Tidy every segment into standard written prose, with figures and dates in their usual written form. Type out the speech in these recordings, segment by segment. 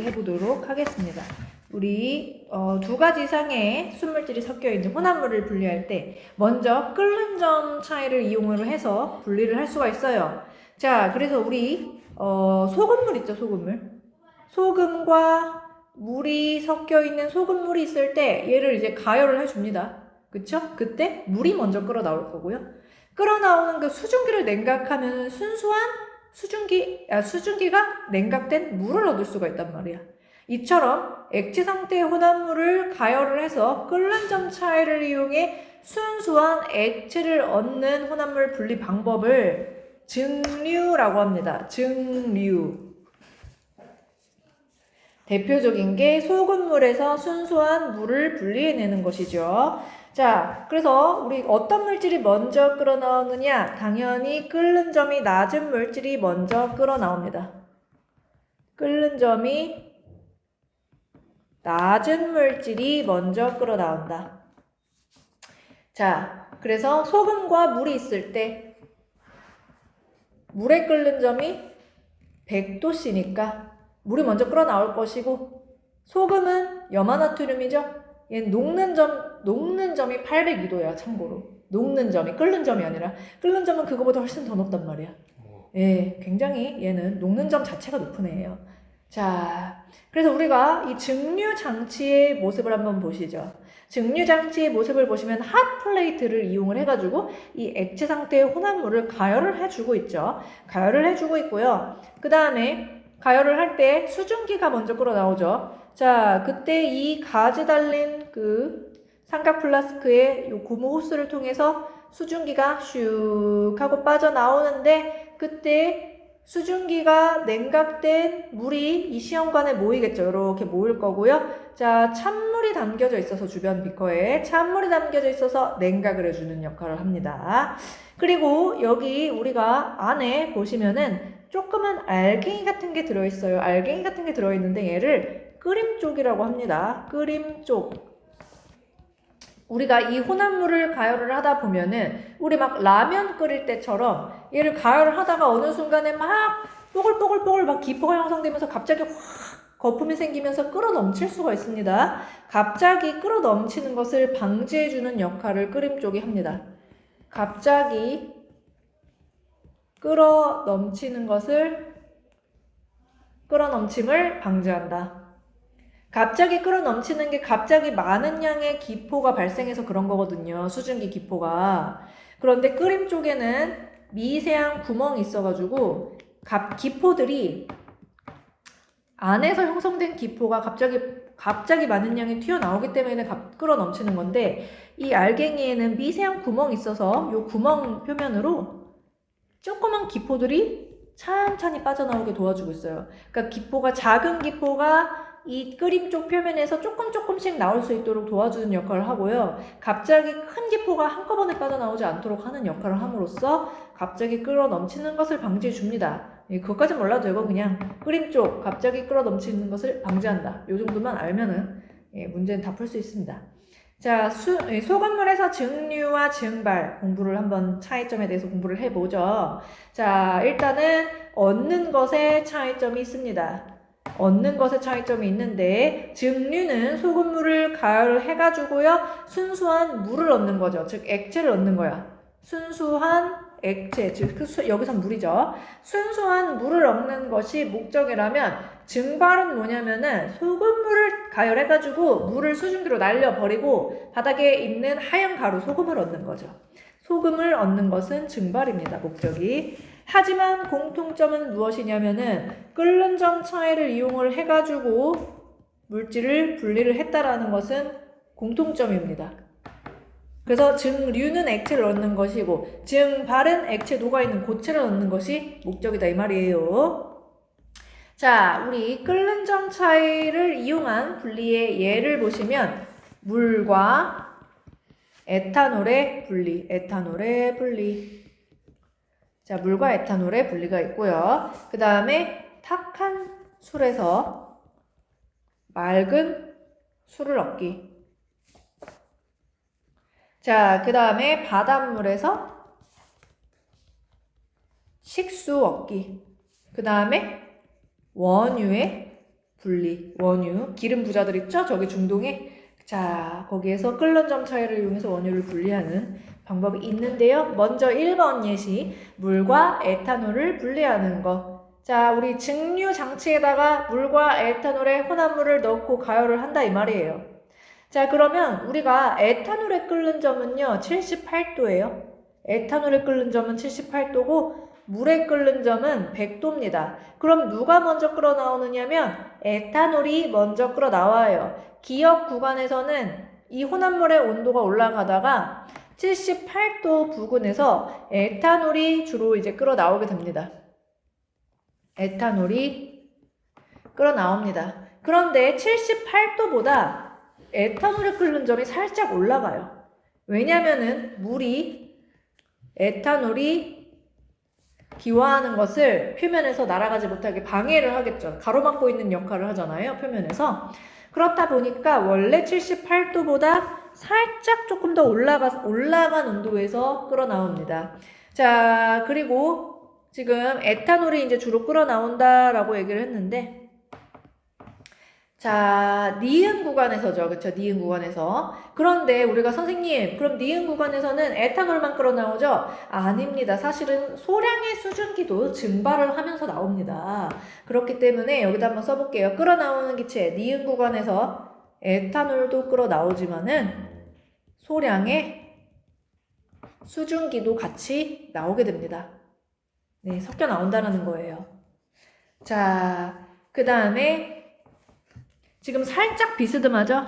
해보도록 하겠습니다. 우리 두 가지 이상의 순물질이 섞여 있는 혼합물을 분리할 때 먼저 끓는 점 차이를 이용을 해서 분리를 할 수가 있어요. 자, 그래서 우리 소금물 있죠, 소금물. 소금과 물이 섞여 있는 소금물이 있을 때 얘를 이제 가열을 해줍니다. 그쵸? 그때 물이 먼저 끓어 나올 거고요. 끓어 나오는 그 수증기를 냉각하면 순수한 수증기가 냉각된 물을 얻을 수가 있단 말이야. 이처럼 액체 상태의 혼합물을 가열을 해서 끓는 점 차이를 이용해 순수한 액체를 얻는 혼합물 분리 방법을 증류라고 합니다. 증류. 대표적인 게 소금물에서 순수한 물을 분리해내는 것이죠. 자, 그래서 우리 어떤 물질이 먼저 끓어 나오느냐? 당연히 끓는 점이 낮은 물질이 먼저 끓어 나옵니다. 끓는 점이 낮은 물질이 먼저 끓어 나온다. 자, 그래서 소금과 물이 있을 때 물의 끓는 점이 100도씨니까 물이 먼저 끓어 나올 것이고 소금은 염화나트륨이죠. 얘는 녹는 점이 802도야, 참고로. 녹는 점이, 끓는 점이 아니라. 끓는 점은 그거보다 훨씬 더 높단 말이야. 예, 굉장히 얘는 녹는 점 자체가 높은 애예요. 자, 그래서 우리가 이 증류 장치의 모습을 한번 보시죠. 증류 장치의 모습을 보시면 핫 플레이트를 이용을 해가지고 이 액체 상태의 혼합물을 가열을 해주고 있죠. 가열을 해주고 있고요. 그 다음에 가열을 할 때 수증기가 먼저 끓어 나오죠. 자, 그때 이 가지 달린 그 삼각 플라스크의 요 고무 호스를 통해서 수증기가 슉 하고 빠져나오는데 그때 수증기가 냉각된 물이 이 시험관에 모이겠죠. 이렇게 모일 거고요. 자, 찬물이 담겨져 있어서 주변 비커에 찬물이 담겨져 있어서 냉각을 해주는 역할을 합니다. 그리고 여기 우리가 안에 보시면은 조그만 알갱이 같은 게 들어있어요. 알갱이 같은 게 들어있는데 얘를 끓임쪽이라고 합니다. 끓임쪽. 우리가 이 혼합물을 가열을 하다 보면은 우리 막 라면 끓일 때처럼 얘를 가열을 하다가 어느 순간에 막 뽀글뽀글뽀글 막 기포가 형성되면서 갑자기 확 거품이 생기면서 끓어 넘칠 수가 있습니다. 갑자기 끓어 넘치는 것을 방지해주는 역할을 끓임쪽이 합니다. 갑자기 끓어 넘침을 방지한다. 갑자기 끓어 넘치는 게 갑자기 많은 양의 기포가 발생해서 그런 거거든요. 수증기 기포가. 그런데 끓임 쪽에는 미세한 구멍이 있어가지고 기포들이 안에서 형성된 기포가 갑자기 많은 양이 튀어나오기 때문에 끓어 넘치는 건데 이 알갱이에는 미세한 구멍이 있어서 이 구멍 표면으로 조그만 기포들이 찬찬히 빠져나오게 도와주고 있어요. 그러니까 작은 기포가 이 끓임 쪽 표면에서 조금씩 나올 수 있도록 도와주는 역할을 하고요. 갑자기 큰 기포가 한꺼번에 빠져나오지 않도록 하는 역할을 함으로써 갑자기 끓어 넘치는 것을 방지해 줍니다. 그것까지 몰라도 되고 그냥 끓임 쪽 갑자기 끓어 넘치는 것을 방지한다. 이 정도만 알면은 문제는 다 풀 수 있습니다. 자, 소금물에서 증류와 증발 공부를 한번 차이점에 대해서 공부를 해보죠. 자, 일단은 얻는 것에 차이점이 있습니다. 얻는 것에 차이점이 있는데 증류는 소금물을 가열을 해가지고요. 순수한 물을 얻는 거죠. 즉 액체를 얻는 거야. 순수한 액체, 즉 여기선 물이죠. 순수한 물을 얻는 것이 목적이라면 증발은 뭐냐면은 소금물을 가열해가지고 물을 수증기로 날려버리고 바닥에 있는 하얀 가루 소금을 얻는 거죠. 소금을 얻는 것은 증발입니다. 목적이. 하지만 공통점은 무엇이냐면은 끓는 점 차이를 이용을 해가지고 물질을 분리를 했다라는 것은 공통점입니다. 그래서 증류는 액체를 얻는 것이고 증발은 액체 녹아있는 고체를 얻는 것이 목적이다 이 말이에요. 자, 우리 끓는 점 차이를 이용한 분리의 예를 보시면 물과 에탄올의 분리. 자, 물과 에탄올의 분리가 있고요. 그 다음에 탁한 술에서 맑은 술을 얻기. 자, 그 다음에 바닷물에서 식수 얻기. 그 다음에 원유의 분리, 원유, 기름 부자들 있죠? 저기 중동에. 자, 거기에서 끓는 점 차이를 이용해서 원유를 분리하는 방법이 있는데요. 먼저 1번 예시, 물과 에탄올을 분리하는 거. 자, 우리 증류 장치에다가 물과 에탄올의 혼합물을 넣고 가열을 한다 이 말이에요. 자, 그러면 우리가 에탄올에 끓는 점은요, 78도예요. 에탄올에 끓는 점은 78도고 물에 끓는 점은 100도입니다. 그럼 누가 먼저 끓어 나오느냐면 에탄올이 먼저 끓어 나와요. 기억 구간에서는 이 혼합물의 온도가 올라가다가 78도 부근에서 에탄올이 주로 이제 끓어 나오게 됩니다. 에탄올이 끓어 나옵니다. 그런데 78도보다 에탄올이 끓는 점이 살짝 올라가요. 왜냐면은 에탄올이 기화하는 것을 표면에서 날아가지 못하게 방해를 하겠죠. 가로막고 있는 역할을 하잖아요. 표면에서. 그렇다 보니까 원래 78도보다 살짝 조금 더 올라간 온도에서 끓어 나옵니다. 자, 그리고 지금 에탄올이 이제 주로 끓어 나온다라고 얘기를 했는데, 자, 니은 구간에서죠. 그쵸? 니은 구간에서. 그런데 우리가 선생님, 그럼 니은 구간에서는 에탄올만 끓어 나오죠? 아닙니다. 사실은 소량의 수증기도 증발을 하면서 나옵니다. 그렇기 때문에 여기다 한번 써볼게요. 끓어 나오는 기체, 니은 구간에서 에탄올도 끓어 나오지만은 소량의 수증기도 같이 나오게 됩니다. 네, 섞여 나온다는 거예요. 자, 그 다음에 지금 살짝 비스듬하죠?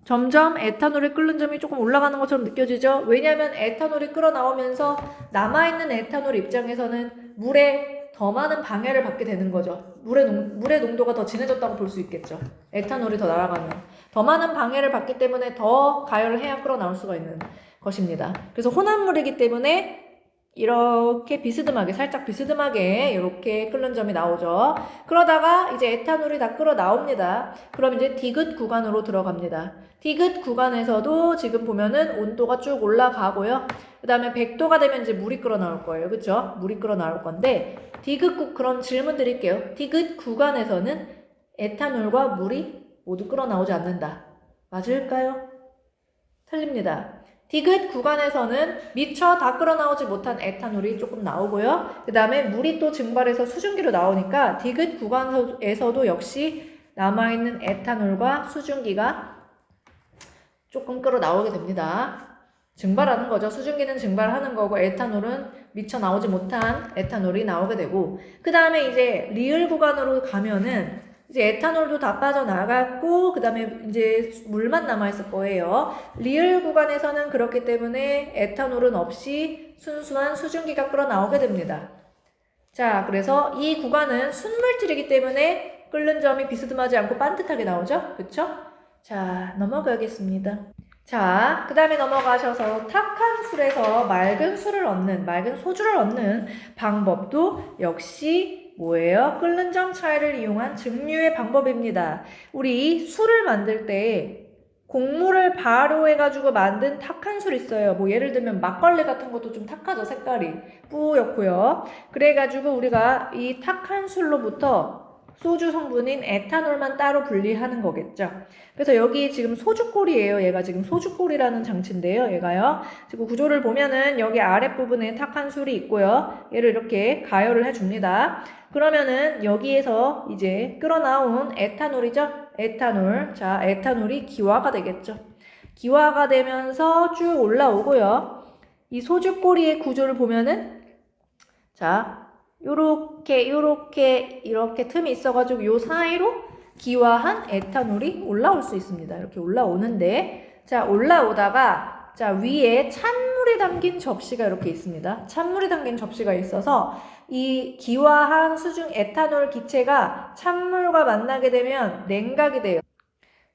점점 에탄올이 끓는 점이 조금 올라가는 것처럼 느껴지죠? 왜냐하면 에탄올이 끓어 나오면서 남아있는 에탄올 입장에서는 물에 더 많은 방해를 받게 되는 거죠. 물의 농도가 더 진해졌다고 볼 수 있겠죠. 에탄올이 더 날아가면. 더 많은 방해를 받기 때문에 더 가열을 해야 끓어 나올 수가 있는 것입니다. 그래서 혼합물이기 때문에 이렇게 비스듬하게, 살짝 비스듬하게 이렇게 끓는 점이 나오죠. 그러다가 이제 에탄올이 다 끓어 나옵니다. 그럼 이제 디귿 구간으로 들어갑니다. 디귿 구간에서도 지금 보면은 온도가 쭉 올라가고요. 그 다음에 100도가 되면 이제 물이 끓어 나올 거예요. 그쵸? 물이 끓어 나올 건데, 그럼 질문 드릴게요. 디귿 구간에서는 에탄올과 물이 모두 끓어 나오지 않는다. 맞을까요? 틀립니다. 디귿 구간에서는 미처 다 끓어 나오지 못한 에탄올이 조금 나오고요. 그 다음에 물이 또 증발해서 수증기로 나오니까 디귿 구간에서도 역시 남아있는 에탄올과 수증기가 조금 끓어 나오게 됩니다. 증발하는 거죠. 수증기는 증발하는 거고 에탄올은 미처 나오지 못한 에탄올이 나오게 되고, 그 다음에 이제 리을 구간으로 가면은 이제 에탄올도 다 빠져나갔고, 그 다음에 이제 물만 남아있을 거예요. 리을 구간에서는 그렇기 때문에 에탄올은 없이 순수한 수증기가 끓어 나오게 됩니다. 자, 그래서 이 구간은 순물질이기 때문에 끓는 점이 비스듬하지 않고 반듯하게 나오죠? 그쵸? 자, 넘어가겠습니다. 자, 그 다음에 넘어가셔서 탁한 술에서 맑은 소주를 얻는 방법도 역시 뭐예요? 끓는 점 차이를 이용한 증류의 방법입니다. 우리 술을 만들 때 곡물을 발효해가지고 만든 탁한 술 있어요. 뭐 예를 들면 막걸리 같은 것도 좀 탁하죠. 색깔이 뿌옇고요. 그래가지고 우리가 이 탁한 술로부터 소주 성분인 에탄올만 따로 분리하는 거겠죠. 그래서 여기 지금 소주골이에요. 얘가 지금 소주골이라는 장치인데요. 얘가요. 지금 구조를 보면은 여기 아랫부분에 탁한 술이 있고요. 얘를 이렇게 가열을 해줍니다. 그러면은 여기에서 이제 끓어나온 에탄올이죠. 에탄올. 자, 에탄올이 기화가 되겠죠. 기화가 되면서 쭉 올라오고요. 이 소주꼬리의 구조를 보면은 자, 이렇게 틈이 있어가지고 요 사이로 기화한 에탄올이 올라올 수 있습니다. 이렇게 올라오는데, 자, 올라오다가, 자, 위에 찬물이 담긴 접시가 이렇게 있습니다. 찬물이 담긴 접시가 있어서 이 기화한 에탄올 기체가 찬물과 만나게 되면 냉각이 돼요.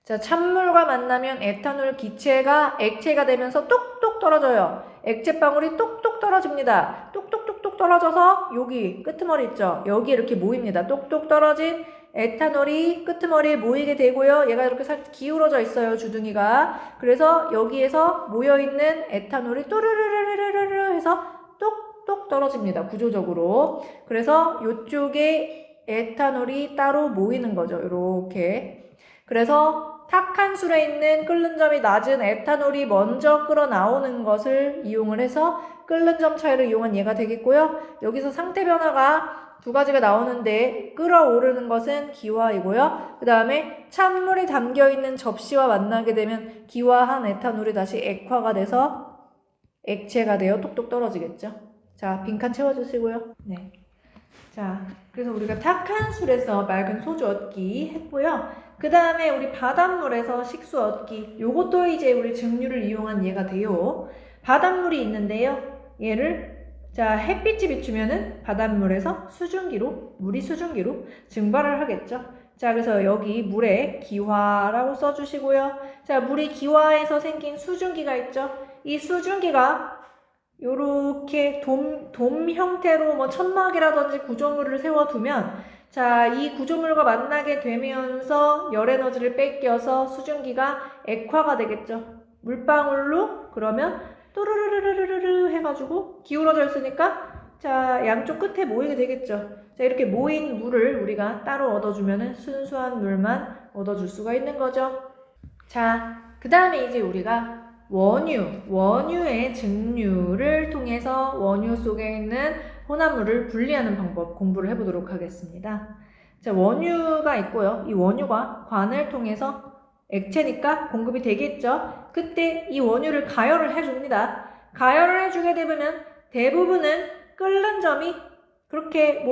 자, 찬물과 만나면 에탄올 기체가 액체가 되면서 똑똑 떨어져요. 액체방울이 똑똑 떨어집니다. 똑똑똑똑 떨어져서 여기 끄트머리 있죠? 여기 이렇게 모입니다. 똑똑 떨어진 에탄올이 끄트머리에 모이게 되고요. 얘가 이렇게 살짝 기울어져 있어요. 주둥이가. 그래서 여기에서 모여있는 에탄올이 또르르르르르르 해서 똑똑 떨어집니다. 구조적으로. 그래서 이쪽에 에탄올이 따로 모이는 거죠. 이렇게. 그래서 탁한 술에 있는 끓는 점이 낮은 에탄올이 먼저 끓어 나오는 것을 이용을 해서 끓는 점 차이를 이용한 예가 되겠고요. 여기서 상태 변화가 두 가지가 나오는데 끓어오르는 것은 기화이고요. 그 다음에 찬물이 담겨있는 접시와 만나게 되면 기화한 에탄올이 다시 액화가 돼서 액체가 되어 톡톡 떨어지겠죠. 자, 빈칸 채워주시고요. 네. 자, 그래서 우리가 탁한 술에서 맑은 소주 얻기 했고요. 그 다음에 우리 바닷물에서 식수 얻기. 요것도 이제 우리 증류를 이용한 예가 돼요. 바닷물이 있는데요. 얘를 자, 햇빛이 비추면은 바닷물에서 물이 수증기로 증발을 하겠죠. 자, 그래서 여기 물에 기화라고 써주시고요. 자, 물이 기화해서 생긴 수증기가 있죠. 이 수증기가 요렇게 돔 형태로 뭐 천막이라든지 구조물을 세워두면 자, 이 구조물과 만나게 되면서 열 에너지를 뺏겨서 수증기가 액화가 되겠죠. 물방울로 그러면 또르르르르르르 해가지고 기울어져 있으니까 자, 양쪽 끝에 모이게 되겠죠. 자, 이렇게 모인 물을 우리가 따로 얻어주면은 순수한 물만 얻어줄 수가 있는 거죠. 자, 그 다음에 이제 우리가 원유의 증류를 통해서 원유 속에 있는 혼합물을 분리하는 방법 공부를 해보도록 하겠습니다. 자, 원유가 있고요. 이 원유가 관을 통해서 액체니까 공급이 되겠죠. 그때 이 원유를 가열을 해줍니다. 가열을 해주게 되면 대부분은 끓는 점이 그렇게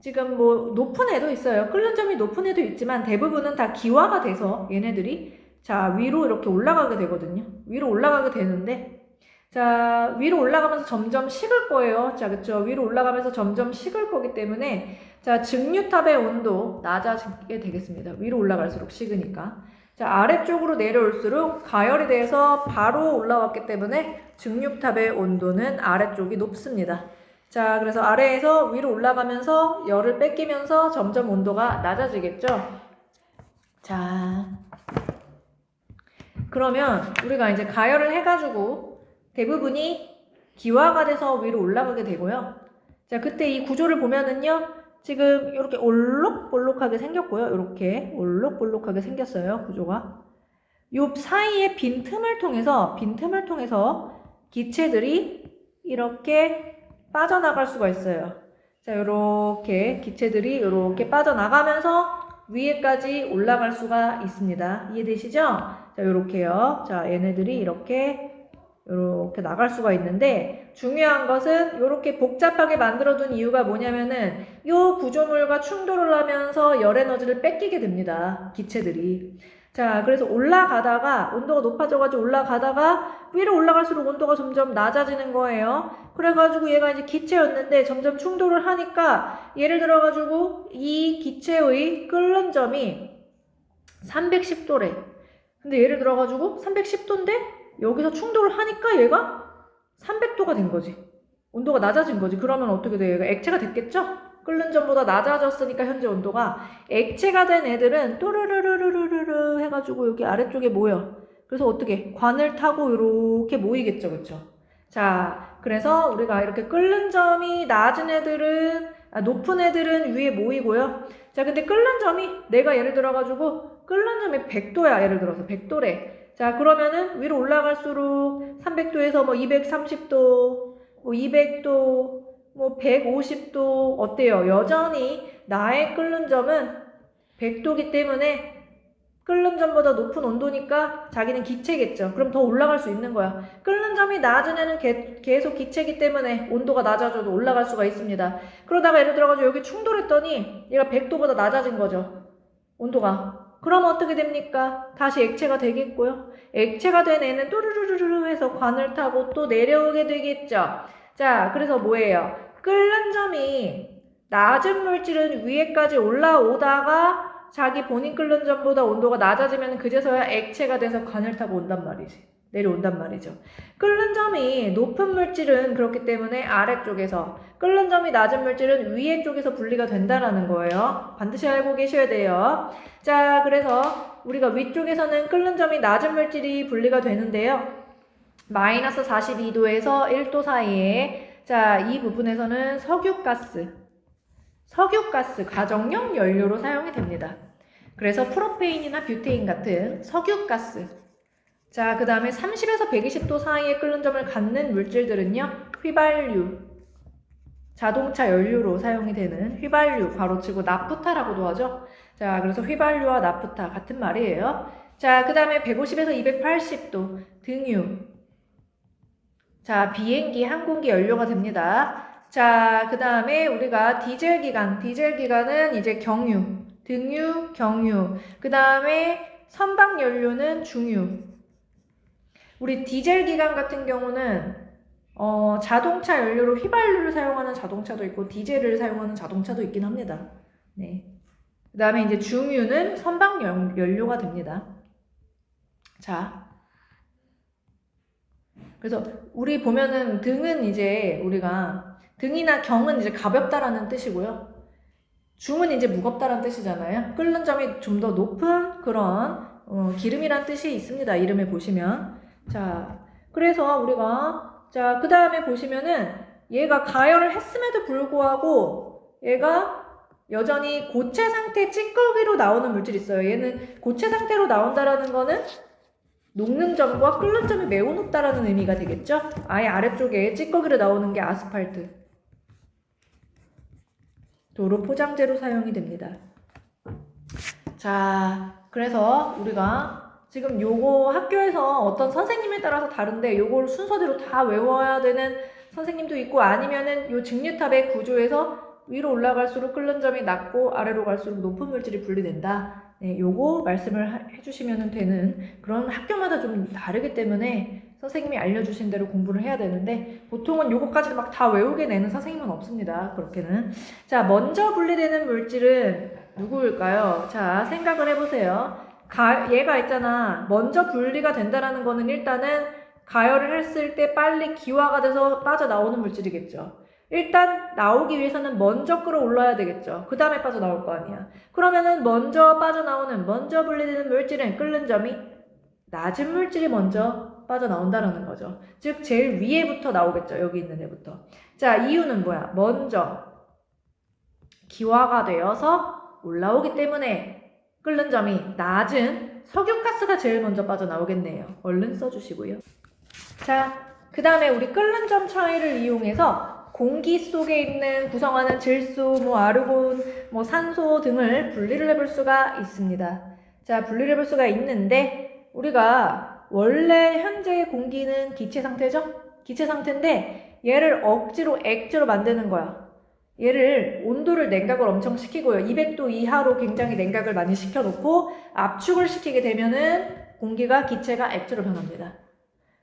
지금 높은 애도 있어요. 끓는 점이 높은 애도 있지만 대부분은 다 기화가 돼서 얘네들이 자, 위로 이렇게 올라가게 되거든요. 위로 올라가게 되는데, 자, 위로 올라가면서 점점 식을 거예요. 자, 그쵸. 위로 올라가면서 점점 식을 거기 때문에, 자, 증류탑의 온도 낮아지게 되겠습니다. 위로 올라갈수록 식으니까. 자, 아래쪽으로 내려올수록 가열이 돼서 바로 올라왔기 때문에 증류탑의 온도는 아래쪽이 높습니다. 자, 그래서 아래에서 위로 올라가면서 열을 뺏기면서 점점 온도가 낮아지겠죠. 자, 그러면 우리가 이제 가열을 해가지고 대부분이 기화가 돼서 위로 올라가게 되고요. 자, 그때 이 구조를 보면은요. 지금 이렇게 올록볼록하게 생겼고요. 이렇게 올록볼록하게 생겼어요. 구조가. 요 사이에 빈틈을 통해서 기체들이 이렇게 빠져나갈 수가 있어요. 자, 이렇게 기체들이 이렇게 빠져나가면서 위에까지 올라갈 수가 있습니다. 이해되시죠? 자, 요렇게요. 자, 얘네들이 이렇게 나갈 수가 있는데 중요한 것은 이렇게 복잡하게 만들어둔 이유가 뭐냐면은 요 구조물과 충돌을 하면서 열 에너지를 뺏기게 됩니다. 기체들이. 자, 그래서 올라가다가 온도가 높아져가지고 올라가다가 위로 올라갈수록 온도가 점점 낮아지는 거예요. 그래가지고 얘가 이제 기체였는데 점점 충돌을 하니까 예를 들어가지고 이 기체의 끓는 점이 310도래. 근데 예를 들어가지고 310도인데 여기서 충돌을 하니까 얘가 300도가 된 거지. 온도가 낮아진 거지. 그러면 어떻게 돼요? 얘가 액체가 됐겠죠? 끓는 점보다 낮아졌으니까 현재 온도가 액체가 된 애들은 또르르르르르르 해가지고 여기 아래쪽에 모여. 그래서 어떻게 관을 타고 이렇게 모이겠죠, 그렇죠? 자, 그래서 우리가 이렇게 끓는 점이 낮은 애들은 높은 애들은 위에 모이고요. 자, 근데 끓는 점이 내가 예를 들어가지고 끓는 점이 100도야. 예를 들어서 100도래. 자, 그러면은 위로 올라갈수록 300도에서 230도, 200도, 150도 어때요? 여전히 나의 끓는 점은 100도기 때문에 끓는 점보다 높은 온도니까 자기는 기체겠죠. 그럼 더 올라갈 수 있는 거야. 끓는 점이 낮은 애는 계속 기체이기 때문에 온도가 낮아져도 올라갈 수가 있습니다. 그러다가 예를 들어가지고 여기 충돌했더니 얘가 100도보다 낮아진 거죠. 온도가. 그럼 어떻게 됩니까? 다시 액체가 되겠고요. 액체가 된 애는 또르르르르 해서 관을 타고 또 내려오게 되겠죠. 자, 그래서 뭐예요? 끓는 점이 낮은 물질은 위에까지 올라오다가 자기 본인 끓는 점보다 온도가 낮아지면 그제서야 액체가 돼서 관을 타고 온단 말이지. 내려온단 말이죠. 끓는 점이 높은 물질은 그렇기 때문에 아래쪽에서, 끓는 점이 낮은 물질은 위에 쪽에서 분리가 된다는 거예요. 반드시 알고 계셔야 돼요. 자, 그래서 우리가 위쪽에서는 끓는 점이 낮은 물질이 분리가 되는데요. 마이너스 42도에서 1도 사이에, 자, 이 부분에서는 석유가스 석유가스, 가정용 연료로 사용이 됩니다. 그래서 프로페인이나 뷰테인 같은 석유가스. 자, 그 다음에 30에서 120도 사이에 끓는 점을 갖는 물질들은요, 휘발유, 자동차 연료로 사용이 되는 휘발유, 괄호치고 나프타라고도 하죠. 자, 그래서 휘발유와 나프타 같은 말이에요. 자, 그 다음에 150에서 280도 등유. 자, 비행기, 항공기 연료가 됩니다. 자, 그 다음에 우리가 디젤기관은 이제 경유, 등유, 경유. 그 다음에 선박연료는 중유. 우리 디젤기관 같은 경우는 자동차 연료로 휘발유를 사용하는 자동차도 있고 디젤을 사용하는 자동차도 있긴 합니다. 네. 그 다음에 이제 중유는 선박 연료가 됩니다. 자, 그래서 우리 보면은 등은 이제 우리가 등이나 경은 이제 가볍다라는 뜻이고요. 중은 이제 무겁다라는 뜻이잖아요. 끓는 점이 좀 더 높은 그런 기름이란 뜻이 있습니다. 이름에 보시면. 자, 그래서 우리가 자, 그 다음에 보시면은 얘가 가열을 했음에도 불구하고 얘가 여전히 고체 상태 찌꺼기로 나오는 물질이 있어요. 얘는 고체 상태로 나온다라는 거는 녹는 점과 끓는 점이 매우 높다라는 의미가 되겠죠? 아예 아래쪽에 찌꺼기로 나오는 게 아스팔트. 도로 포장재로 사용이 됩니다. 자, 그래서 우리가 지금 요거 학교에서 어떤 선생님에 따라서 다른데 요걸 순서대로 다 외워야 되는 선생님도 있고 아니면은 요 직류탑의 구조에서 위로 올라갈수록 끓는 점이 낮고 아래로 갈수록 높은 물질이 분리된다. 네, 요거 말씀을 해주시면 되는 그런 학교마다 좀 다르기 때문에 선생님이 알려주신 대로 공부를 해야 되는데 보통은 요거까지 막 다 외우게 내는 선생님은 없습니다. 그렇게는. 자, 먼저 분리되는 물질은 누구일까요? 자, 생각을 해보세요. 얘가 있잖아. 먼저 분리가 된다라는 거는 일단은 가열을 했을 때 빨리 기화가 돼서 빠져나오는 물질이겠죠. 일단 나오기 위해서는 먼저 끌어올라야 되겠죠. 그 다음에 빠져나올 거 아니야. 그러면은 먼저 분리되는 물질은 끓는 점이 낮은 물질이 먼저 빠져나온다라는 거죠. 즉 제일 위에부터 나오겠죠. 여기 있는 애부터. 자, 이유는 뭐야? 먼저 기화가 되어서 올라오기 때문에 끓는 점이 낮은 석유가스가 제일 먼저 빠져나오겠네요. 얼른 써주시고요. 자, 그 다음에 우리 끓는 점 차이를 이용해서 공기 속에 있는 구성하는 질소, 아르곤, 산소 등을 분리를 해볼 수가 있습니다. 자, 분리를 해볼 수가 있는데 우리가 원래 현재의 공기는 기체 상태죠? 기체 상태인데 얘를 억지로 액체로 만드는 거야. 얘를 온도를 냉각을 엄청 시키고요. 200도 이하로 굉장히 냉각을 많이 시켜놓고 압축을 시키게 되면은 공기가 기체가 액체로 변합니다.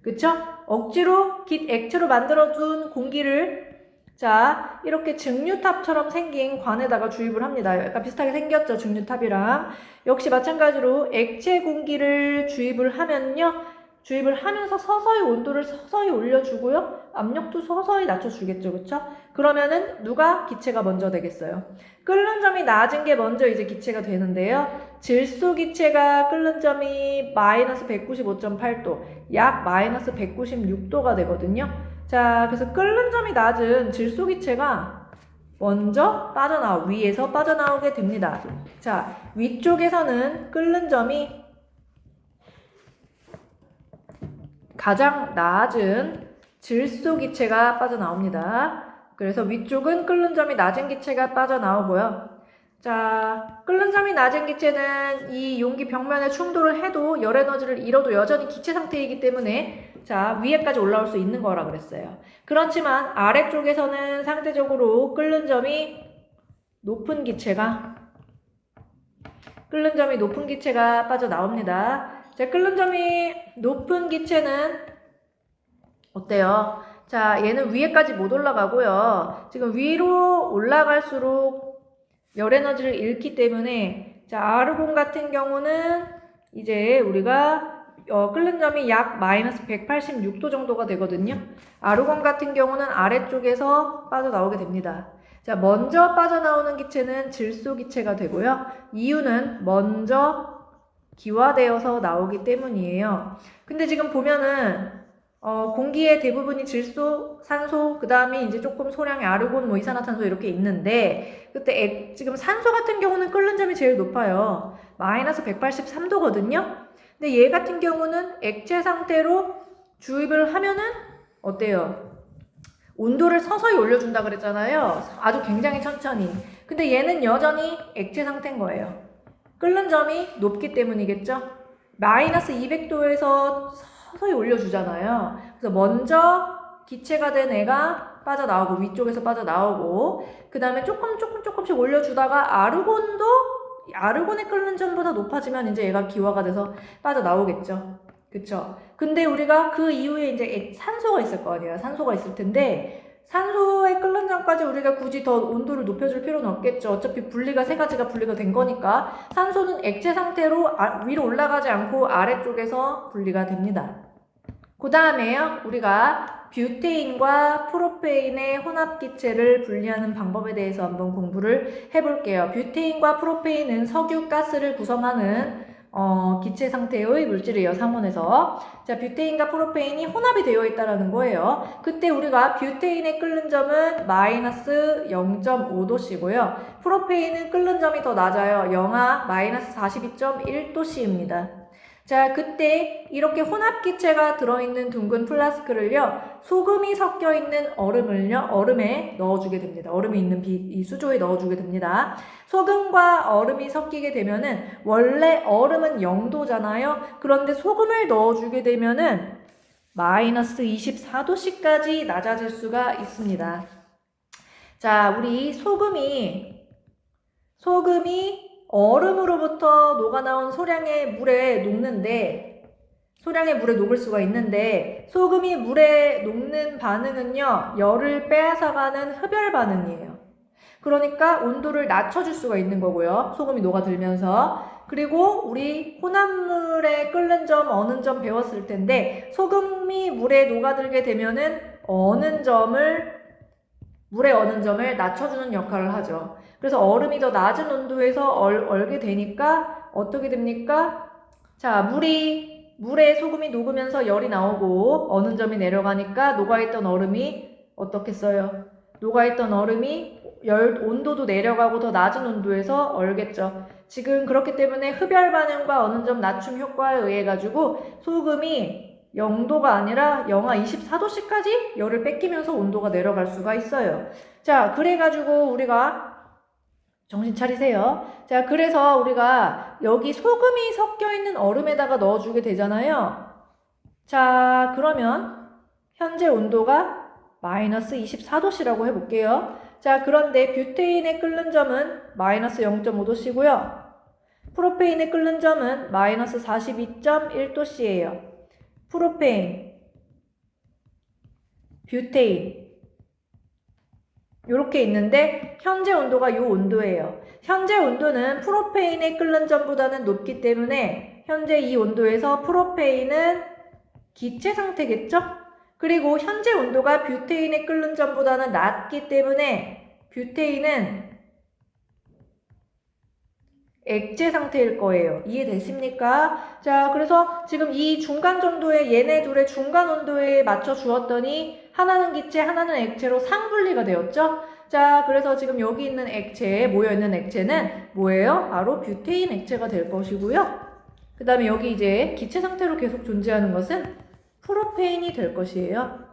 그쵸? 억지로 액체로 만들어둔 공기를 자, 이렇게 증류탑처럼 생긴 관에다가 주입을 합니다. 약간 비슷하게 생겼죠, 증류탑이랑. 역시 마찬가지로 액체 공기를 주입을 하면서 서서히 온도를 서서히 올려주고요. 압력도 서서히 낮춰주겠죠, 그쵸? 그러면은 누가 기체가 먼저 되겠어요? 끓는 점이 낮은 게 먼저 이제 기체가 되는데요. 질소 기체가 끓는 점이 마이너스 195.8도, 약 마이너스 196도가 되거든요. 자, 그래서 끓는 점이 낮은 질소 기체가 먼저 위에서 빠져나오게 됩니다. 자, 위쪽에서는 끓는 점이 가장 낮은 질소 기체가 빠져나옵니다. 그래서 위쪽은 끓는 점이 낮은 기체가 빠져나오고요. 자, 끓는 점이 낮은 기체는 이 용기 벽면에 충돌을 해도 열 에너지를 잃어도 여전히 기체 상태이기 때문에 자, 위에까지 올라올 수 있는 거라 그랬어요. 그렇지만 아래쪽에서는 상대적으로 끓는 점이 높은 기체가 빠져나옵니다. 자, 끓는 점이 높은 기체는 어때요? 자, 얘는 위에까지 못 올라가고요. 지금 위로 올라갈수록 열 에너지를 잃기 때문에 자, 아르곤 같은 경우는 이제 우리가 끓는 점이 약 마이너스 186도 정도가 되거든요. 아르곤 같은 경우는 아래쪽에서 빠져나오게 됩니다. 자, 먼저 빠져나오는 기체는 질소 기체가 되고요. 이유는 먼저 기화되어서 나오기 때문이에요. 근데 지금 보면은 공기의 대부분이 질소, 산소, 그 다음에 이제 조금 소량의 아르곤, 뭐 이산화탄소 이렇게 있는데, 그때 지금 산소 같은 경우는 끓는 점이 제일 높아요. 마이너스 183도거든요. 근데 얘 같은 경우는 액체 상태로 주입을 하면은 어때요? 온도를 서서히 올려준다 그랬잖아요. 아주 굉장히 천천히. 근데 얘는 여전히 액체 상태인 거예요. 끓는 점이 높기 때문이겠죠? 마이너스 200도에서 서서히 올려주잖아요. 그래서 먼저 기체가 된 애가 빠져나오고 위쪽에서 빠져나오고 그 다음에 조금씩 올려주다가 아르곤의 끓는 점보다 높아지면 이제 얘가 기화가 돼서 빠져나오겠죠. 그쵸? 근데 우리가 그 이후에 이제 산소가 있을 거 아니에요. 산소가 있을 텐데 산소의 끓는 점까지 우리가 굳이 더 온도를 높여줄 필요는 없겠죠. 어차피 분리가 세 가지가 분리가 된 거니까 산소는 액체 상태로 위로 올라가지 않고 아래쪽에서 분리가 됩니다. 그 다음에요, 우리가 뷰테인과 프로페인의 혼합기체를 분리하는 방법에 대해서 한번 공부를 해볼게요. 뷰테인과 프로페인은 석유가스를 구성하는 기체 상태의 물질이에요. 상온에서. 자, 뷰테인과 프로페인이 혼합이 되어 있다는 거예요. 그때 우리가 뷰테인의 끓는 점은 마이너스 0.5도씨고요. 프로페인은 끓는 점이 더 낮아요. 영하 마이너스 42.1도씨입니다. 자, 그때 이렇게 혼합기체가 들어있는 둥근 플라스크를요, 소금이 섞여있는 얼음에 넣어주게 됩니다. 얼음이 있는 이 수조에 넣어주게 됩니다. 소금과 얼음이 섞이게 되면은, 원래 얼음은 0도잖아요. 그런데 소금을 넣어주게 되면은, 마이너스 24도씨까지 낮아질 수가 있습니다. 자, 우리 소금이 얼음으로부터 녹아나온 소량의 물에 녹을 수가 있는데 소금이 물에 녹는 반응은요, 열을 빼앗아가는 흡열 반응이에요. 그러니까 온도를 낮춰줄 수가 있는 거고요. 소금이 녹아들면서. 그리고 우리 혼합물의 끓는 점, 어는 점 배웠을 텐데 소금이 물에 녹아들게 되면은 물의 어는 점을 낮춰주는 역할을 하죠. 그래서 얼음이 더 낮은 온도에서 얼게 되니까 어떻게 됩니까? 자, 물에 소금이 녹으면서 열이 나오고 어는 점이 내려가니까 녹아있던 얼음이 어떻겠어요? 녹아있던 얼음이 온도도 내려가고 더 낮은 온도에서 얼겠죠. 지금 그렇기 때문에 흡열 반응과 어는 점 낮춤 효과에 의해 가지고 소금이 0도가 아니라 영하 24도씨까지 열을 뺏기면서 온도가 내려갈 수가 있어요. 자, 그래가지고 우리가 정신 차리세요. 자, 그래서 우리가 여기 소금이 섞여 있는 얼음에다가 넣어주게 되잖아요. 자, 그러면 현재 온도가 마이너스 24도씨라고 해볼게요. 자, 그런데 뷰테인의 끓는 점은 마이너스 0.5도씨고요. 프로페인의 끓는 점은 마이너스 42.1도씨예요. 프로페인, 뷰테인 이렇게 있는데 현재 온도가 이 온도예요. 현재 온도는 프로페인의 끓는 점보다는 높기 때문에 현재 이 온도에서 프로페인은 기체 상태겠죠? 그리고 현재 온도가 뷰테인의 끓는 점보다는 낮기 때문에 뷰테인은 액체 상태일 거예요. 이해되십니까? 자, 그래서 지금 이 중간 정도의 얘네 둘의 중간 온도에 맞춰 주었더니 하나는 기체, 하나는 액체로 상분리가 되었죠? 자, 그래서 지금 여기 있는 모여있는 액체는 뭐예요? 바로 뷰테인 액체가 될 것이고요. 그 다음에 여기 이제 기체 상태로 계속 존재하는 것은 프로페인이 될 것이에요.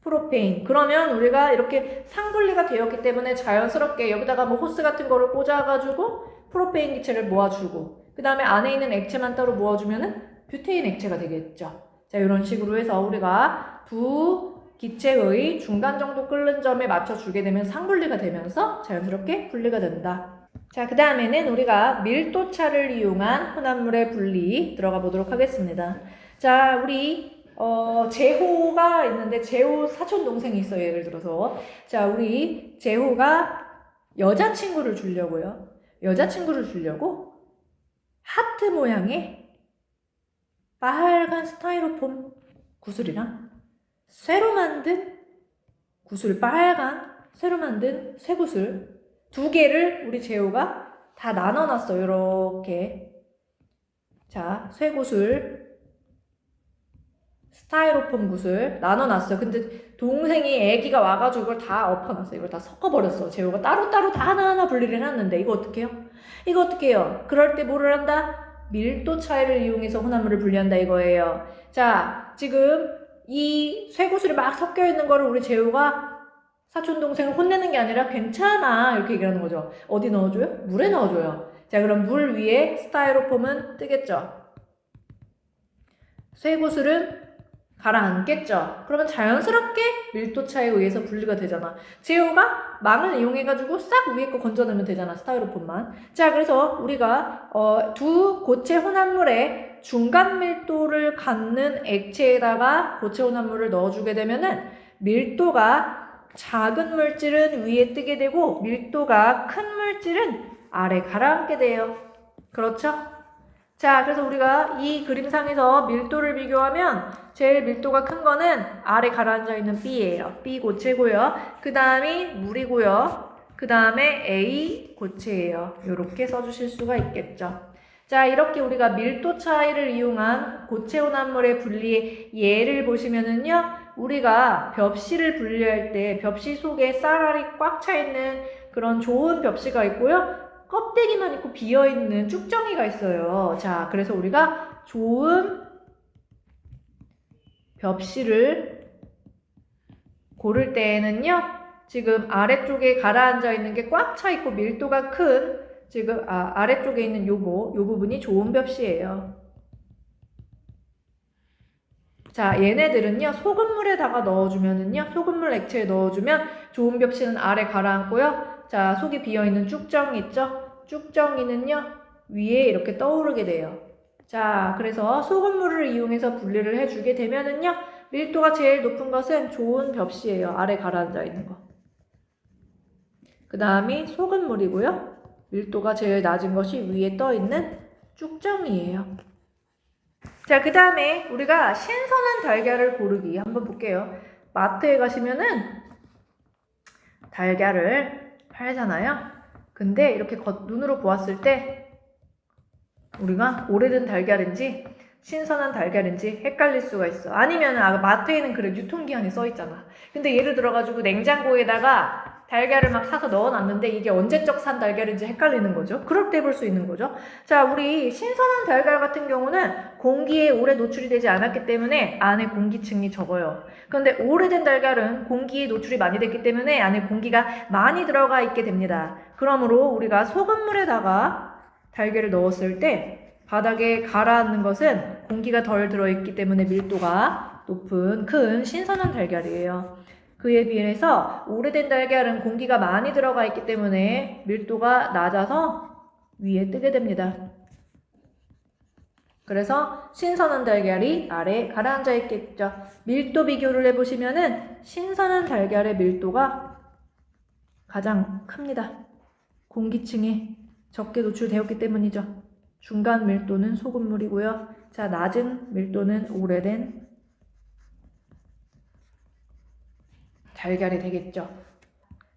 프로페인. 그러면 우리가 이렇게 상분리가 되었기 때문에 자연스럽게 여기다가 뭐 호스 같은 거를 꽂아가지고 프로페인 기체를 모아주고 그 다음에 안에 있는 액체만 따로 모아주면은 뷰테인 액체가 되겠죠. 자, 이런 식으로 해서 우리가 두 기체의 중간 정도 끓는 점에 맞춰주게 되면 상분리가 되면서 자연스럽게 분리가 된다. 자, 그 다음에는 우리가 밀도차를 이용한 혼합물의 분리 들어가 보도록 하겠습니다. 자, 우리 재호가 있는데 재호 사촌 동생이 있어요. 예를 들어서 자, 우리 재호가 여자친구를 주려고 하트 모양의 빨간 스타이로폼 구슬이랑 새로 만든 쇠구슬 두 개를 우리 재호가 다 나눠놨어요. 이렇게 자, 쇠구슬 스타이로폼 굿을 나눠놨어요. 근데 동생이 애기가 와가지고 이걸 다 엎어놨어요. 이걸 다 섞어버렸어. 재호가 따로따로 다 하나하나 분리를 해놨는데 이거 어떡해요? 이거 어떡해요? 그럴 때 뭐를 한다? 밀도 차이를 이용해서 혼합물을 분리한다 이거예요. 자, 지금 이 쇠구슬이 막 섞여 있는 거를 우리 재호가 사촌 동생을 혼내는 게 아니라 괜찮아 이렇게 얘기하는 거죠. 어디 넣어줘요? 물에 넣어줘요. 자, 그럼 물 위에 스타이로폼은 뜨겠죠. 쇠구슬은 가라앉겠죠. 그러면 자연스럽게 밀도 차이에 의해서 분리가 되잖아. 재호가 망을 이용해가지고 싹 위에 거 건져내면 되잖아. 스타이로폼만. 자, 그래서 우리가 두 고체 혼합물의 중간 밀도를 갖는 액체에다가 고체 혼합물을 넣어주게 되면은 밀도가 작은 물질은 위에 뜨게 되고 밀도가 큰 물질은 아래 가라앉게 돼요. 그렇죠? 자, 그래서 우리가 이 그림상에서 밀도를 비교하면 제일 밀도가 큰 거는 아래 가라앉아 있는 B예요. B 고체고요. 그 다음이 물이고요. 그 다음에 A 고체예요. 이렇게 써주실 수가 있겠죠. 자, 이렇게 우리가 밀도 차이를 이용한 고체 혼합물의 분리의 예를 보시면은요, 우리가 벽시를 분리할 때 벽시 속에 쌀알이 꽉 차 있는 그런 좋은 벽시가 있고요. 껍데기만 있고 비어있는 쭉정이가 있어요. 자, 그래서 우리가 좋은 벽시를 고를 때에는요, 지금 아래쪽에 가라앉아 있는 게 꽉 차 있고 밀도가 큰 지금 아래쪽에 있는 요 부분이 좋은 벽시예요. 자, 얘네들은요, 소금물에다가 넣어주면은요, 소금물 액체에 넣어주면 좋은 벽시는 아래 가라앉고요. 자, 속에 비어있는 쭉정이 있죠? 쭉정이는요, 위에 이렇게 떠오르게 돼요. 자, 그래서 소금물을 이용해서 분리를 해주게 되면은요, 밀도가 제일 높은 것은 좋은 벽시예요. 아래 가라앉아 있는 거. 그 다음이 소금물이고요. 밀도가 제일 낮은 것이 위에 떠있는 쭉정이에요. 자, 그 다음에 우리가 신선한 달걀을 고르기 한번 볼게요. 마트에 가시면은 달걀을 팔잖아요. 근데 이렇게 눈으로 보았을 때 우리가 오래된 달걀인지 신선한 달걀인지 헷갈릴 수가 있어. 아니면 마트에는 그래 유통기한이 써 있잖아. 근데 예를 들어가지고 냉장고에다가 달걀을 막 사서 넣어놨는데 이게 언제적 산 달걀인지 헷갈리는 거죠. 그럴 때 볼 수 있는 거죠. 자, 우리 신선한 달걀 같은 경우는 공기에 오래 노출이 되지 않았기 때문에 안에 공기층이 적어요. 그런데 오래된 달걀은 공기에 노출이 많이 됐기 때문에 안에 공기가 많이 들어가 있게 됩니다. 그러므로 우리가 소금물에다가 달걀을 넣었을 때 바닥에 가라앉는 것은 공기가 덜 들어있기 때문에 밀도가 높은 큰 신선한 달걀이에요. 그에 비해서 오래된 달걀은 공기가 많이 들어가 있기 때문에 밀도가 낮아서 위에 뜨게 됩니다. 그래서 신선한 달걀이 아래 가라앉아 있겠죠. 밀도 비교를 해보시면은 신선한 달걀의 밀도가 가장 큽니다. 공기층이 적게 노출되었기 때문이죠. 중간 밀도는 소금물이고요. 자, 낮은 밀도는 오래된 달걀이 되겠죠.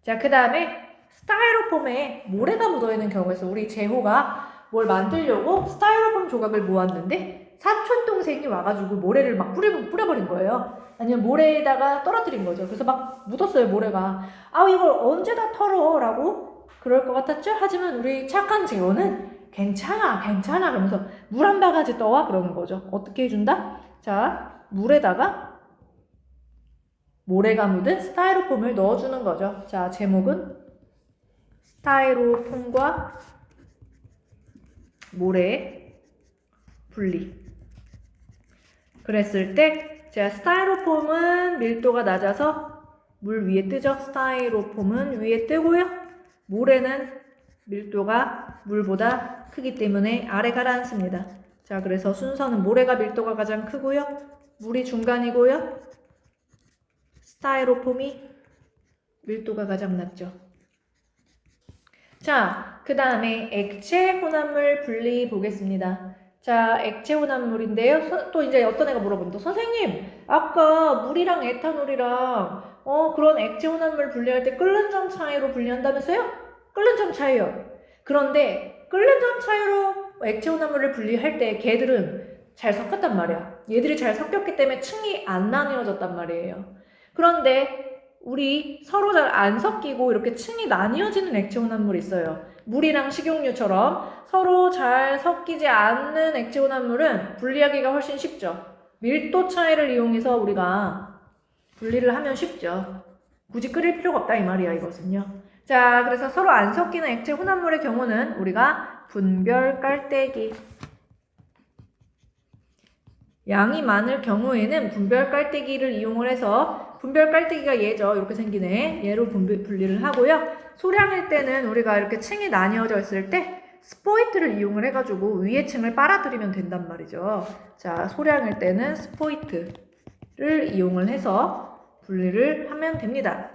자, 그 다음에 스타이로폼에 모래가 묻어있는 경우가 있어. 우리 재호가 뭘 만들려고 스타이로폼 조각을 모았는데 사촌 동생이 와가지고 모래를 막 뿌려버린 거예요. 아니면 모래에다가 떨어뜨린 거죠. 그래서 막 묻었어요, 모래가. 이걸 언제 다 털어? 라고 그럴 것 같았죠? 하지만 우리 착한 재호는 괜찮아 그러면서 물 한 바가지 떠와 그러는 거죠. 어떻게 해준다? 자, 물에다가 모래가 묻은 스타이로폼을 넣어주는 거죠. 자, 제목은 스타이로폼과 모래 분리. 그랬을 때 제가 스타이로폼은 밀도가 낮아서 물 위에 뜨죠. 스타이로폼은 위에 뜨고요. 모래는 밀도가 물보다 크기 때문에 아래 가라앉습니다. 자, 그래서 순서는 모래가 밀도가 가장 크고요. 물이 중간이고요. 스타이로폼이 밀도가 가장 낮죠. 자, 그 다음에 액체 혼합물 분리 보겠습니다. 자, 액체 혼합물인데요. 또 이제 어떤 애가 물어본다. 선생님, 아까 물이랑 에탄올이랑 그런 액체 혼합물 분리할 때 끓는 점 차이로 분리한다면서요? 끓는 점 차이요. 그런데 끓는 점 차이로 액체 혼합물을 분리할 때 걔들은 잘 섞였단 말이야. 얘들이 잘 섞였기 때문에 층이 안 나뉘어졌단 말이에요. 그런데 우리 서로 잘 안 섞이고 이렇게 층이 나뉘어지는 액체 혼합물이 있어요. 물이랑 식용유처럼 서로 잘 섞이지 않는 액체 혼합물은 분리하기가 훨씬 쉽죠. 밀도 차이를 이용해서 우리가 분리를 하면 쉽죠. 굳이 끓일 필요가 없다 이 말이야 이것은요. 자, 그래서 서로 안 섞이는 액체 혼합물의 경우는 우리가 분별 깔때기, 양이 많을 경우에는 분별 깔때기를 이용을 해서, 분별 깔때기가 얘죠. 이렇게 생기네. 얘로 분리를 하고요. 소량일 때는 우리가 이렇게 층이 나뉘어져 있을 때 스포이트를 이용을 해가지고 위에 층을 빨아들이면 된단 말이죠. 자, 소량일 때는 스포이트를 이용을 해서 분리를 하면 됩니다.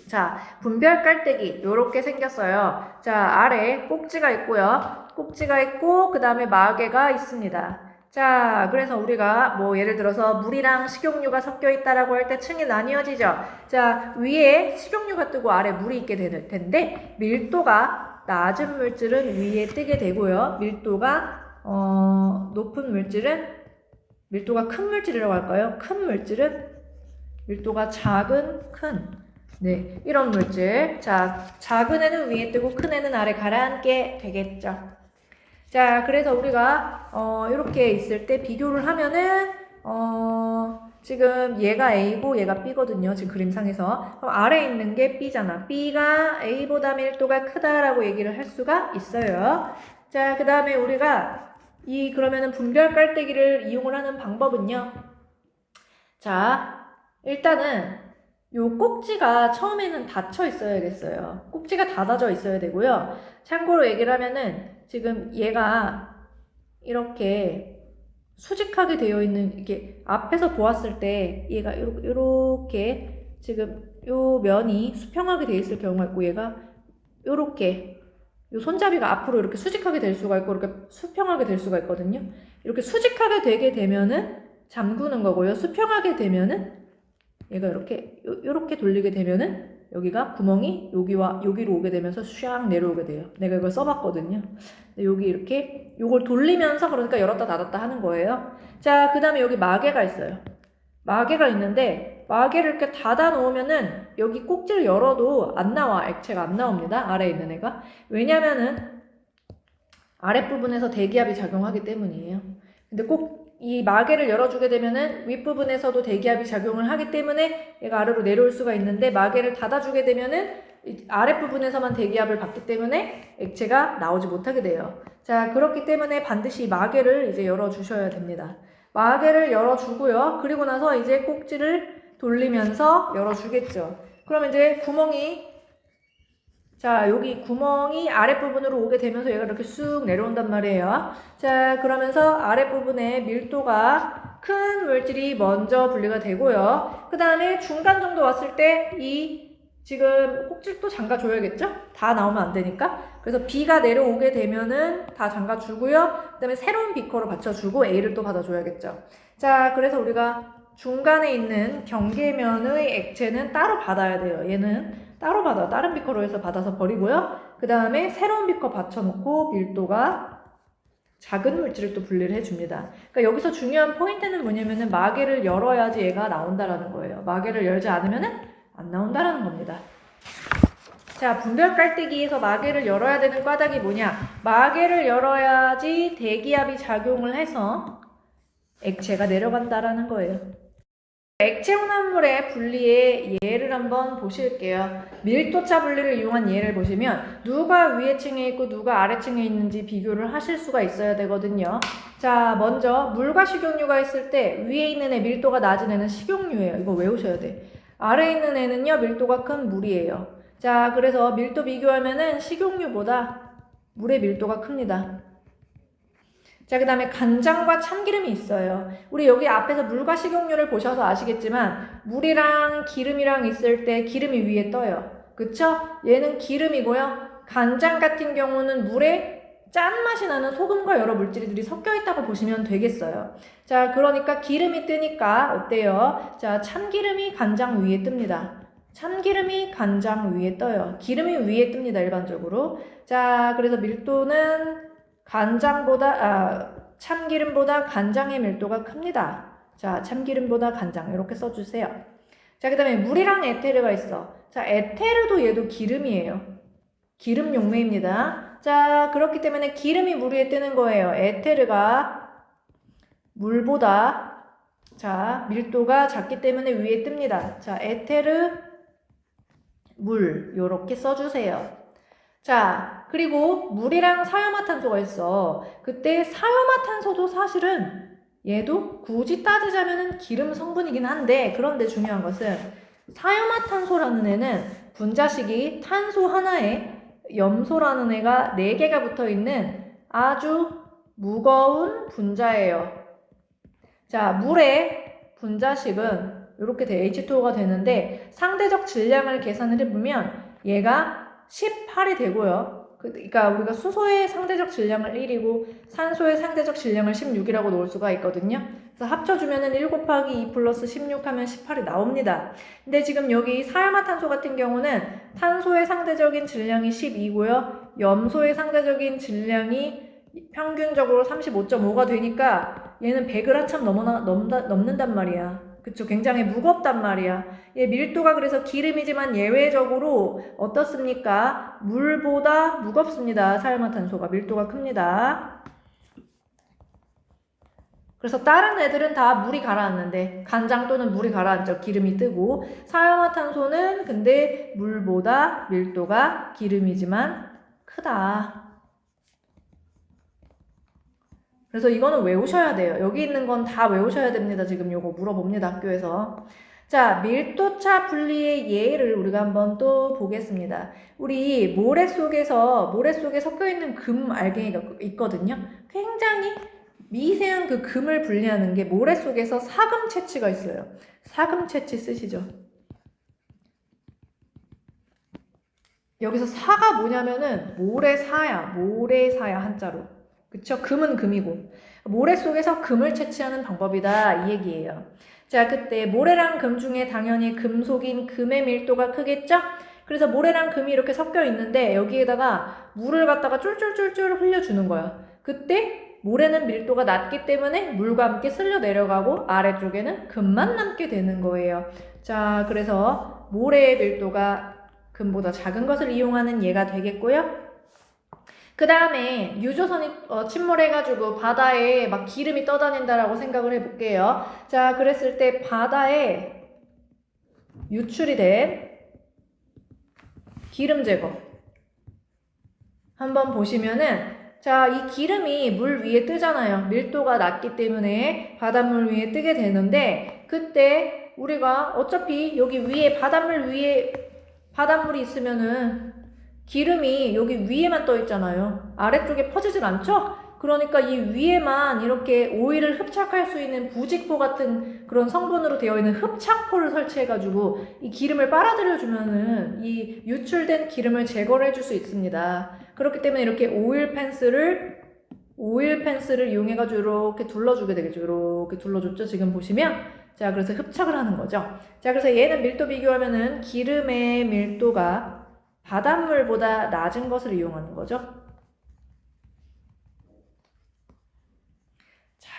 자, 분별 깔때기 요렇게 생겼어요. 자, 아래 꼭지가 있고요. 꼭지가 있고 그 다음에 마개가 있습니다. 자, 그래서 우리가 뭐 예를 들어서 물이랑 식용유가 섞여 있다라고 할 때 층이 나뉘어지죠. 자, 위에 식용유가 뜨고 아래 물이 있게 될 텐데 밀도가 낮은 물질은 위에 뜨게 되고요. 밀도가 높은 물질은, 밀도가 큰 물질이라고 할까요? 큰 물질은 밀도가 작은 큰, 네, 이런 물질. 자, 작은 애는 위에 뜨고 큰 애는 아래 가라앉게 되겠죠. 자, 그래서 우리가 이렇게 있을 때 비교를 하면은 지금 얘가 A고 얘가 B거든요. 지금 그림상에서. 그럼 아래에 있는 게 B잖아. B가 A보다 밀도가 크다라고 얘기를 할 수가 있어요. 자, 그 다음에 우리가 그러면은 분별 깔때기를 이용을 하는 방법은요. 자, 일단은 요 꼭지가 처음에는 닫혀 있어야겠어요. 꼭지가 닫아져 있어야 되고요. 참고로 얘기를 하면은 지금 얘가 이렇게 수직하게 되어 있는, 이게 앞에서 보았을 때 얘가 이렇게 지금 요 면이 수평하게 되어 있을 경우가 있고, 얘가 요렇게 요 손잡이가 앞으로 이렇게 수직하게 될 수가 있고 이렇게 수평하게 될 수가 있거든요. 이렇게 수직하게 되게 되면은 잠그는 거고요. 수평하게 되면은 얘가 이렇게 돌리게 되면은 여기가 구멍이 여기와 여기로 오게 되면서 샥 내려오게 돼요. 내가 이걸 써봤거든요. 여기 이렇게 요걸 돌리면서, 그러니까 열었다 닫았다 하는 거예요. 자, 그 다음에 여기 마개가 있어요. 마개가 있는데 마개를 이렇게 닫아 놓으면은 여기 꼭지를 열어도 안 나와. 액체가 안 나옵니다. 아래에 있는 애가. 왜냐면은 아랫부분에서 대기압이 작용하기 때문이에요. 근데 꼭 이 마개를 열어주게 되면은 윗부분에서도 대기압이 작용을 하기 때문에 얘가 아래로 내려올 수가 있는데, 마개를 닫아주게 되면은 아랫부분에서만 대기압을 받기 때문에 액체가 나오지 못하게 돼요. 자, 그렇기 때문에 반드시 마개를 이제 열어주셔야 됩니다. 마개를 열어주고요. 그리고 나서 이제 꼭지를 돌리면서 열어주겠죠. 그럼 이제 구멍이, 자, 여기 구멍이 아랫부분으로 오게 되면서 얘가 이렇게 쑥 내려온단 말이에요. 자, 그러면서 아랫부분에 밀도가 큰 물질이 먼저 분리가 되고요. 그 다음에 중간 정도 왔을 때 지금 꼭지를 또 잠가줘야겠죠? 다 나오면 안 되니까. 그래서 B가 내려오게 되면은 다 잠가주고요. 그 다음에 새로운 비커로 받쳐주고 A를 또 받아줘야겠죠. 자, 그래서 우리가 중간에 있는 경계면의 액체는 따로 받아야 돼요. 얘는 따로 받아, 다른 비커로 해서 받아서 버리고요. 그 다음에 새로운 비커 받쳐놓고 밀도가 작은 물질을 또 분리를 해줍니다. 그러니까 여기서 중요한 포인트는 뭐냐면은 마개를 열어야지 얘가 나온다라는 거예요. 마개를 열지 않으면은 안 나온다라는 겁니다. 자, 분별 깔때기에서 마개를 열어야 되는 까닭이 뭐냐? 마개를 열어야지 대기압이 작용을 해서 액체가 내려간다라는 거예요. 액체 혼합물의 분리의 예를 한번 보실게요. 밀도차 분리를 이용한 예를 보시면 누가 위에 층에 있고 누가 아래 층에 있는지 비교를 하실 수가 있어야 되거든요. 자, 먼저 물과 식용유가 있을 때 위에 있는 애 밀도가 낮은 애는 식용유예요. 이거 외우셔야 돼. 아래에 있는 애는요 밀도가 큰 물이에요. 자, 그래서 밀도 비교하면은 식용유보다 물의 밀도가 큽니다. 자, 그 다음에 간장과 참기름이 있어요. 우리 여기 앞에서 물과 식용유를 보셔서 아시겠지만 물이랑 기름이랑 있을 때 기름이 위에 떠요. 그쵸? 얘는 기름이고요. 간장 같은 경우는 물에 짠맛이 나는 소금과 여러 물질들이 섞여 있다고 보시면 되겠어요. 자, 그러니까 기름이 뜨니까 어때요? 자, 참기름이 간장 위에 뜹니다. 참기름이 간장 위에 떠요. 기름이 위에 뜹니다, 일반적으로. 자, 그래서 밀도는 간장보다 참기름보다 간장의 밀도가 큽니다. 자, 참기름보다 간장 이렇게 써주세요. 자, 그 다음에 물이랑 에테르가 있어. 자, 에테르도 얘도 기름이에요. 기름 용매입니다. 자, 그렇기 때문에 기름이 물 위에 뜨는 거예요. 에테르가 물보다 자, 밀도가 작기 때문에 위에 뜹니다. 자, 에테르 물 요렇게 써주세요. 자, 그리고 물이랑 사유화탄소가 있어. 그때 사유화탄소도 사실은 얘도 굳이 따지자면은 기름 성분이긴 한데, 그런데 중요한 것은 사유화탄소라는 애는 분자식이 탄소 하나에 염소라는 애가 4개가 붙어 있는 아주 무거운 분자예요. 자, 물의 분자식은 이렇게 돼 H2O가 되는데 상대적 질량을 계산을 해보면 얘가 18이 되고요. 그러니까 우리가 수소의 상대적 질량을 1이고 산소의 상대적 질량을 16이라고 놓을 수가 있거든요. 그래서 합쳐주면은 1 곱하기 2 플러스 16 하면 18이 나옵니다. 근데 지금 여기 사유화탄소 같은 경우는 탄소의 상대적인 질량이 12고요. 염소의 상대적인 질량이 평균적으로 35.5가 되니까 얘는 100을 한참 넘는단 말이야. 그쵸? 굉장히 무겁단 말이야. 얘 밀도가 그래서 기름이지만 예외적으로 어떻습니까? 물보다 무겁습니다. 사유화탄소가 밀도가 큽니다. 그래서 다른 애들은 다 물이 가라앉는데 간장 또는 물이 가라앉죠. 기름이 뜨고 사유화탄소는 근데 물보다 밀도가 기름이지만 크다. 그래서 이거는 외우셔야 돼요. 여기 있는 건 다 외우셔야 됩니다. 지금 요거 물어봅니다. 학교에서. 자, 밀도차 분리의 예를 우리가 한번 또 보겠습니다. 우리 모래 속에 섞여 있는 금 알갱이가 있거든요. 굉장히 미세한 그 금을 분리하는 게 모래 속에서 사금 채취가 있어요. 사금 채취 쓰시죠. 여기서 사가 뭐냐면은 모래사야 한자로. 그쵸? 금은 금이고 모래 속에서 금을 채취하는 방법이다 이 얘기예요. 자, 그때 모래랑 금 중에 당연히 금속인 금의 밀도가 크겠죠? 그래서 모래랑 금이 이렇게 섞여 있는데 여기에다가 물을 갖다가 쫄쫄쫄쫄 흘려주는 거야. 그때 모래는 밀도가 낮기 때문에 물과 함께 쓸려 내려가고 아래쪽에는 금만 남게 되는 거예요. 자, 그래서 모래의 밀도가 금보다 작은 것을 이용하는 예가 되겠고요. 그 다음에 유조선이 침몰해가지고 바다에 막 기름이 떠다닌다라고 생각을 해볼게요. 자, 그랬을 때 바다에 유출이 된 기름 제거 한번 보시면은 자, 이 기름이 물 위에 뜨잖아요. 밀도가 낮기 때문에 바닷물 위에 뜨게 되는데 그때 우리가 어차피 여기 위에 바닷물이 있으면은 기름이 여기 위에만 떠 있잖아요. 아래쪽에 퍼지질 않죠? 그러니까 이 위에만 이렇게 오일을 흡착할 수 있는 부직포 같은 그런 성분으로 되어 있는 흡착포를 설치해가지고 이 기름을 빨아들여주면은 이 유출된 기름을 제거를 해줄 수 있습니다. 그렇기 때문에 이렇게 오일 펜스를 이용해가지고 이렇게 둘러주게 되겠죠. 이렇게 둘러줬죠. 지금 보시면. 자, 그래서 흡착을 하는 거죠. 자, 그래서 얘는 밀도 비교하면은 기름의 밀도가 바닷물보다 낮은 것을 이용하는 거죠. 자,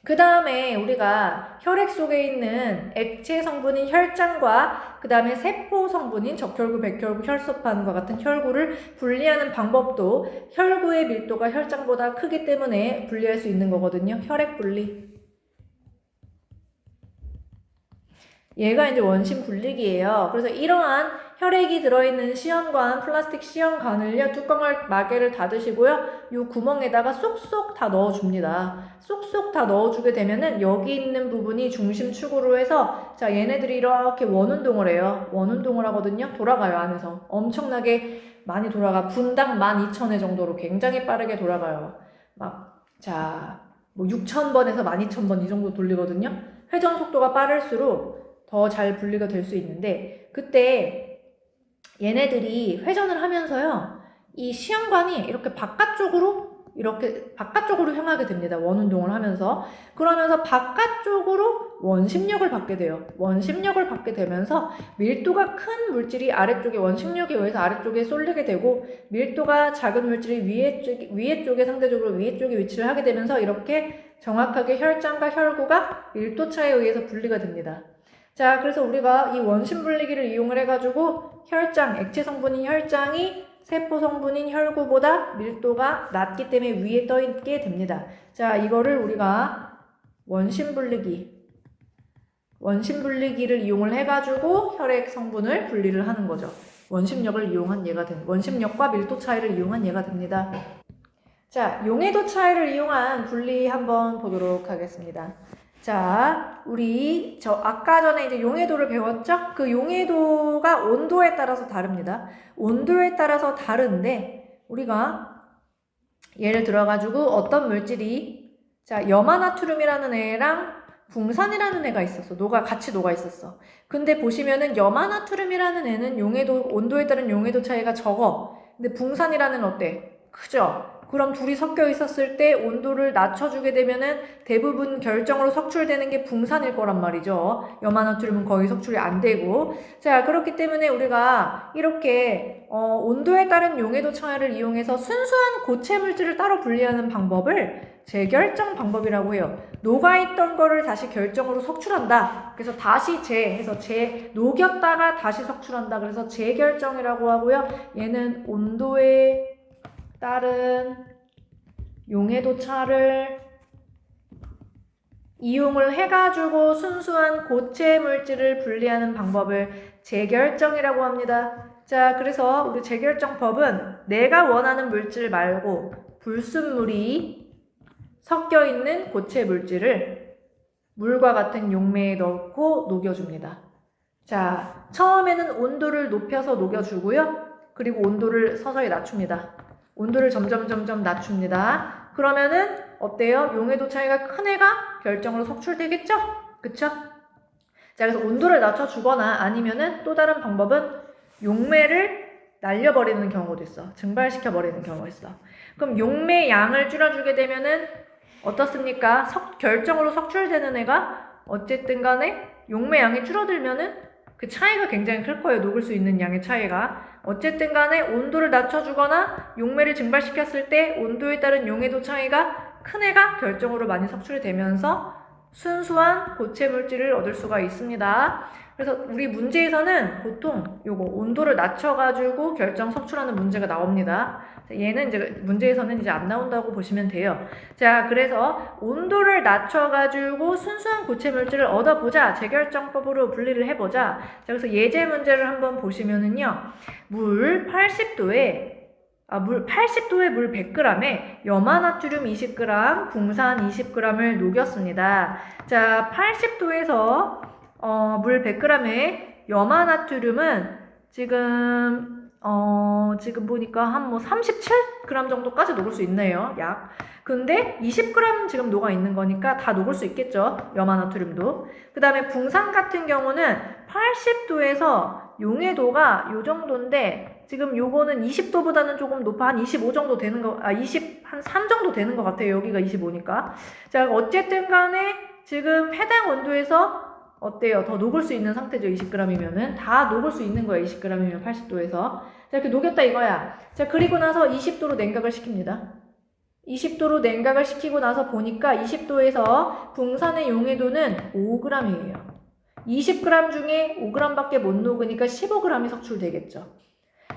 그 다음에 우리가 혈액 속에 있는 액체 성분인 혈장과 그 다음에 세포 성분인 적혈구, 백혈구, 혈소판과 같은 혈구를 분리하는 방법도 혈구의 밀도가 혈장보다 크기 때문에 분리할 수 있는 거거든요. 혈액 분리. 얘가 이제 원심 분리기예요. 그래서 이러한 혈액이 들어있는 시험관, 플라스틱 시험관을요, 뚜껑을 마개를 닫으시고요, 이 구멍에다가 쏙쏙 다 넣어줍니다. 쏙쏙 다 넣어주게 되면은 여기 있는 부분이 중심축으로 해서 자, 얘네들이 이렇게 원운동을 해요. 원운동을 하거든요. 돌아가요, 안에서. 엄청나게 많이 돌아가. 분당 12,000회 정도로 굉장히 빠르게 돌아가요. 자, 뭐 6,000번에서 12,000번 이 정도 돌리거든요. 회전 속도가 빠를수록 더 잘 분리가 될 수 있는데 그때 얘네들이 회전을 하면서요 이 시험관이 이렇게 바깥쪽으로 이렇게 바깥쪽으로 향하게 됩니다. 원운동을 하면서. 그러면서 바깥쪽으로 원심력을 받게 돼요. 원심력을 받게 되면서 밀도가 큰 물질이 아래쪽에 원심력에 의해서 아래쪽에 쏠리게 되고 밀도가 작은 물질이 위에 쪽에 상대적으로 위에 쪽에 위치를 하게 되면서 이렇게 정확하게 혈장과 혈구가 밀도 차에 의해서 분리가 됩니다. 자, 그래서 우리가 이 원심 분리기를 이용을 해가지고 혈장, 액체 성분인 혈장이 세포 성분인 혈구보다 밀도가 낮기 때문에 위에 떠 있게 됩니다. 자, 이거를 우리가 원심 분리기를 이용을 해가지고 혈액 성분을 분리를 하는 거죠. 원심력을 이용한 예가 원심력과 밀도 차이를 이용한 예가 됩니다. 자, 용해도 차이를 이용한 분리 한번 보도록 하겠습니다. 자, 우리 아까 전에 이제 용해도를 배웠죠? 그 용해도가 온도에 따라서 다릅니다. 온도에 따라서 다른데 우리가 예를 들어가지고 어떤 물질이 자, 염화나트륨이라는 애랑 붕산이라는 애가 있었어. 같이 녹아 있었어. 근데 보시면은 염화나트륨이라는 애는 용해도 온도에 따른 용해도 차이가 적어. 근데 붕산이라는 애는 어때? 크죠? 그럼 둘이 섞여 있었을 때 온도를 낮춰주게 되면은 대부분 결정으로 석출되는 게 붕산일 거란 말이죠. 염화나트륨은 거의 석출이 안 되고. 자, 그렇기 때문에 우리가 이렇게 온도에 따른 용해도 차이를 이용해서 순수한 고체 물질을 따로 분리하는 방법을 재결정 방법이라고 해요. 녹아있던 거를 다시 결정으로 석출한다. 그래서 다시 해서 녹였다가 다시 석출한다. 그래서 재결정이라고 하고요. 얘는 온도에 따른 용해도 차를 이용을 해가지고 순수한 고체 물질을 분리하는 방법을 재결정이라고 합니다. 자, 그래서 우리 재결정법은 내가 원하는 물질 말고 불순물이 섞여 있는 고체 물질을 물과 같은 용매에 넣고 녹여줍니다. 자, 처음에는 온도를 높여서 녹여주고요. 그리고 온도를 서서히 낮춥니다. 온도를 점점 낮춥니다. 그러면은 어때요? 용해도 차이가 큰 애가 결정으로 석출되겠죠? 그쵸? 자, 그래서 온도를 낮춰주거나 아니면은 또 다른 방법은 용매를 날려버리는 경우도 있어. 증발시켜버리는 경우가 있어. 그럼 용매 양을 줄여주게 되면은 어떻습니까? 결정으로 석출되는 애가 어쨌든 간에 용매 양이 줄어들면은 그 차이가 굉장히 클 거예요. 녹을 수 있는 양의 차이가. 어쨌든 간에 온도를 낮춰주거나 용매를 증발시켰을 때 온도에 따른 용해도 차이가 큰 애가 결정으로 많이 석출이 되면서 순수한 고체 물질을 얻을 수가 있습니다. 그래서 우리 문제에서는 보통 요거 온도를 낮춰가지고 결정 석출하는 문제가 나옵니다. 얘는 이제 문제에서는 이제 안 나온다고 보시면 돼요. 자, 그래서 온도를 낮춰가지고 순수한 고체 물질을 얻어보자. 재결정법으로 분리를 해보자. 자, 그래서 예제 문제를 한번 보시면은요. 물 80도에 물 100g에 염화나트륨 20g, 붕산 20g을 녹였습니다. 자, 80도에서 물 100g에 염화나트륨은 지금 보니까 한 37g 정도까지 녹을 수 있네요. 약. 근데 20g 지금 녹아 있는 거니까 다 녹을 수 있겠죠. 염화나트륨도. 그 다음에 붕산 같은 경우는 80도에서 용해도가 요 정도인데 지금 요거는 20도보다는 조금 높아. 한 25 정도 되는 한 3 정도 되는 것 같아요. 여기가 25니까. 자, 어쨌든 간에 지금 해당 온도에서 어때요? 더 녹을 수 있는 상태죠. 20g이면은. 다 녹을 수 있는 거예요. 20g이면 80도에서. 자, 이렇게 녹였다 이거야. 자, 그리고 나서 20도로 냉각을 시킵니다. 20도로 냉각을 시키고 나서 보니까 20도에서 붕산의 용해도는 5g이에요. 20g 중에 5g밖에 못 녹으니까 15g이 석출되겠죠.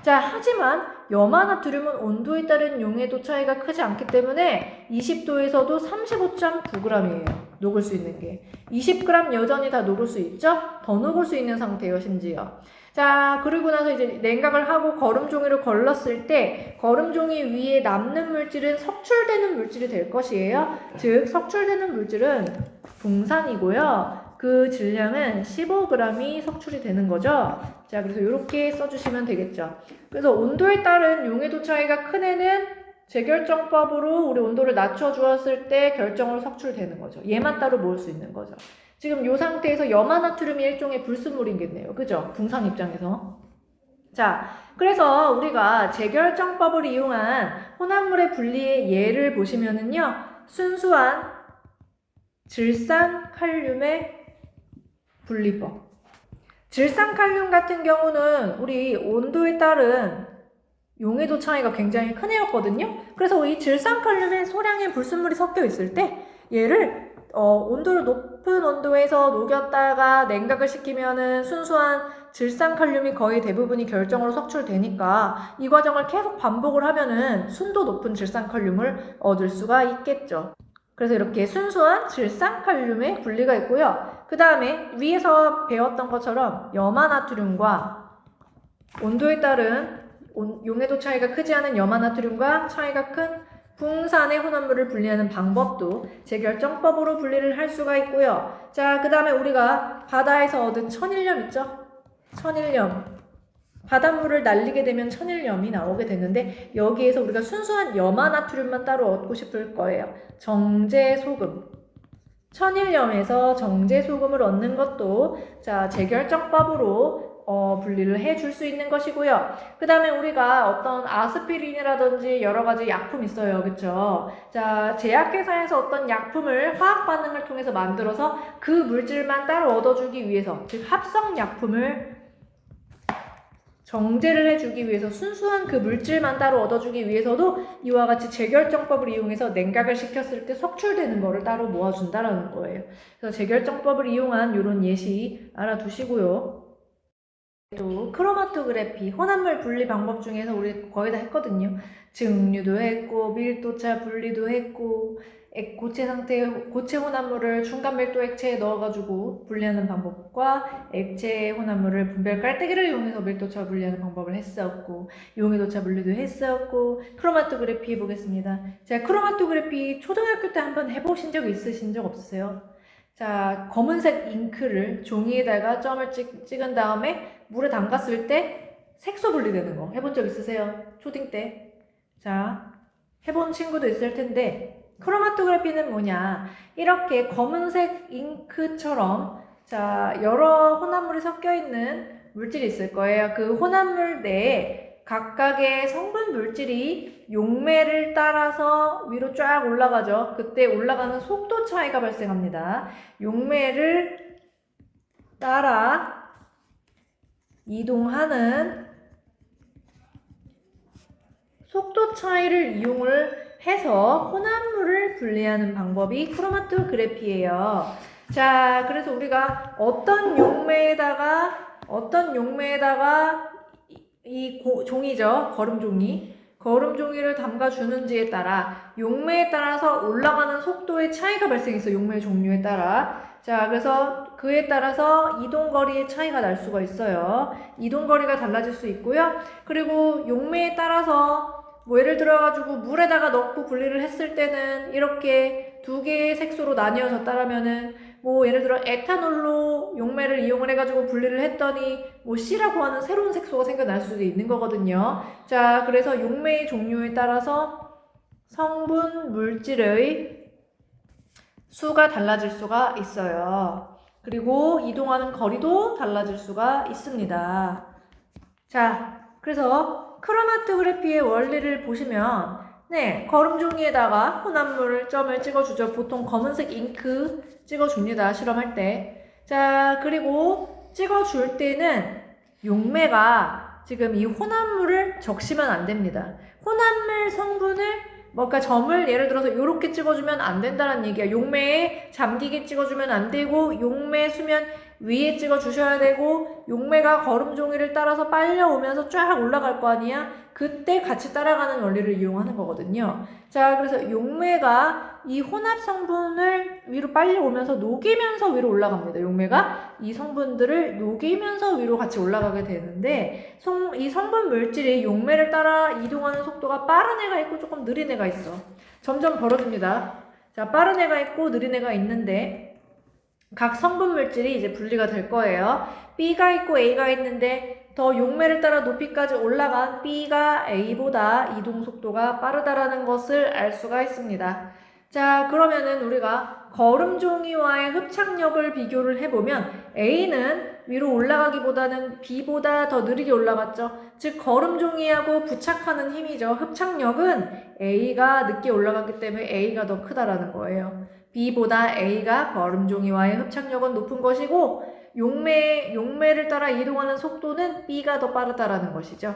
자, 하지만 염화나트륨은 온도에 따른 용해도 차이가 크지 않기 때문에 20도에서도 35.9g이에요. 녹을 수 있는 게. 20g 여전히 다 녹을 수 있죠? 더 녹을 수 있는 상태예요, 심지어. 자, 그리고 나서 이제 냉각을 하고 거름종이를 걸렀을 때 거름종이 위에 남는 물질은 석출되는 물질이 될 것이에요. 즉, 석출되는 물질은 붕산이고요. 그 질량은 15g이 석출이 되는 거죠. 자, 그래서 이렇게 써주시면 되겠죠. 그래서 온도에 따른 용해도 차이가 큰 애는 재결정법으로 우리 온도를 낮춰주었을 때 결정으로 석출되는 거죠. 얘만 따로 모을 수 있는 거죠. 지금 이 상태에서 염화나트륨이 일종의 불순물이겠네요. 그죠? 붕산 입장에서. 자, 그래서 우리가 재결정법을 이용한 혼합물의 분리의 예를 보시면은요, 순수한 질산칼륨의 분리법. 질산칼륨 같은 경우는 우리 온도에 따른 용해도 차이가 굉장히 큰 애였거든요. 그래서 이 질산칼륨에 소량의 불순물이 섞여 있을 때 얘를 온도를 높은 온도에서 녹였다가 냉각을 시키면은 순수한 질산칼륨이 거의 대부분이 결정으로 석출되니까 이 과정을 계속 반복을 하면은 순도 높은 질산칼륨을 얻을 수가 있겠죠. 그래서 이렇게 순수한 질산칼륨의 분리가 있고요. 그 다음에 위에서 배웠던 것처럼 염화나트륨과 온도에 따른 용해도 차이가 크지 않은 염화나트륨과 차이가 큰 붕산의 혼합물을 분리하는 방법도 재결정법으로 분리를 할 수가 있고요. 자, 그 다음에 우리가 바다에서 얻은 천일염 있죠? 천일염. 바닷물을 날리게 되면 천일염이 나오게 되는데 여기에서 우리가 순수한 염화나트륨만 따로 얻고 싶을 거예요. 정제소금. 천일염에서 정제소금을 얻는 것도 자, 재결정법으로 분리를 해줄 수 있는 것이고요. 그 다음에 우리가 어떤 아스피린이라든지 여러 가지 약품 있어요. 그쵸? 자, 제약회사에서 어떤 약품을 화학 반응을 통해서 만들어서 그 물질만 따로 얻어주기 위해서, 즉 합성약품을 정제를 해주기 위해서 순수한 그 물질만 따로 얻어주기 위해서도 이와 같이 재결정법을 이용해서 냉각을 시켰을 때 석출되는 거를 따로 모아준다라는 거예요. 그래서 재결정법을 이용한 이런 예시 알아두시고요. 또 크로마토그래피, 혼합물 분리 방법 중에서 우리 거의 다 했거든요. 증류도 했고 밀도차 분리도 했고 고체 상태 고체 혼합물을 중간 밀도 액체에 넣어가지고 분리하는 방법과 액체 혼합물을 분별 깔때기를 이용해서 밀도차 분리하는 방법을 했었고 용해도차 분리도 했었고 크로마토그래피 해보겠습니다. 자, 크로마토그래피 초등학교 때 한번 해보신 적 있으신 적 없으세요? 자, 검은색 잉크를 종이에다가 점을 찍은 다음에 물에 담갔을 때 색소 분리되는 거 해본 적 있으세요? 초딩 때. 자, 해본 친구도 있을 텐데 크로마토그래피는 뭐냐? 이렇게 검은색 잉크처럼 자, 여러 혼합물이 섞여 있는 물질이 있을 거예요. 그 혼합물 내에 각각의 성분 물질이 용매를 따라서 위로 쫙 올라가죠. 그때 올라가는 속도 차이가 발생합니다. 용매를 따라 이동하는 속도 차이를 이용을 해서 혼합물을 분리하는 방법이 크로마토그래피예요. 자, 그래서 우리가 어떤 용매에다가 이 종이죠. 거름종이를 담가주는지에 따라 용매에 따라서 올라가는 속도의 차이가 발생해서 용매 종류에 따라 자, 그래서 그에 따라서 이동거리의 차이가 날 수가 있어요. 이동거리가 달라질 수 있고요. 그리고 용매에 따라서 뭐 예를 들어가지고 물에다가 넣고 분리를 했을 때는 이렇게 두 개의 색소로 나뉘어졌다라면은 뭐 예를 들어 에탄올로 용매를 이용을 해가지고 분리를 했더니 뭐 C라고 하는 새로운 색소가 생겨날 수도 있는 거거든요. 자, 그래서 용매의 종류에 따라서 성분 물질의 수가 달라질 수가 있어요. 그리고 이동하는 거리도 달라질 수가 있습니다. 자, 그래서 크로마토그래피의 원리를 보시면 네, 거름종이에다가 혼합물을 점을 찍어주죠. 보통 검은색 잉크 찍어줍니다. 실험할 때. 자, 그리고 찍어줄 때는 용매가 지금 이 혼합물을 적시면 안 됩니다. 혼합물 성분을 그러니까 점을 예를 들어서 이렇게 찍어주면 안 된다는 얘기야. 용매에 잠기게 찍어주면 안 되고 용매 수면 위에 찍어주셔야 되고 용매가 거름종이를 따라서 빨려오면서 쫙 올라갈 거 아니야? 그때 같이 따라가는 원리를 이용하는 거거든요. 자, 그래서 용매가 이 혼합 성분을 위로 빨려오면서 녹이면서 위로 올라갑니다. 용매가 이 성분들을 녹이면서 위로 같이 올라가게 되는데 이 성분 물질이 용매를 따라 이동하는 속도가 빠른 애가 있고 조금 느린 애가 있어. 점점 벌어집니다. 자, 빠른 애가 있고 느린 애가 있는데 각 성분 물질이 이제 분리가 될 거예요. B가 있고 A가 있는데 더 용매를 따라 높이까지 올라간 B가 A보다 이동 속도가 빠르다라는 것을 알 수가 있습니다. 자, 그러면은 우리가 거름종이와의 흡착력을 비교를 해보면 A는 위로 올라가기보다는 B보다 더 느리게 올라갔죠. 즉 거름종이하고 부착하는 힘이죠. 흡착력은 A가 늦게 올라갔기 때문에 A가 더 크다라는 거예요. B보다 A가 거름종이와의 흡착력은 높은 것이고 용매를 따라 이동하는 속도는 B가 더 빠르다라는 것이죠.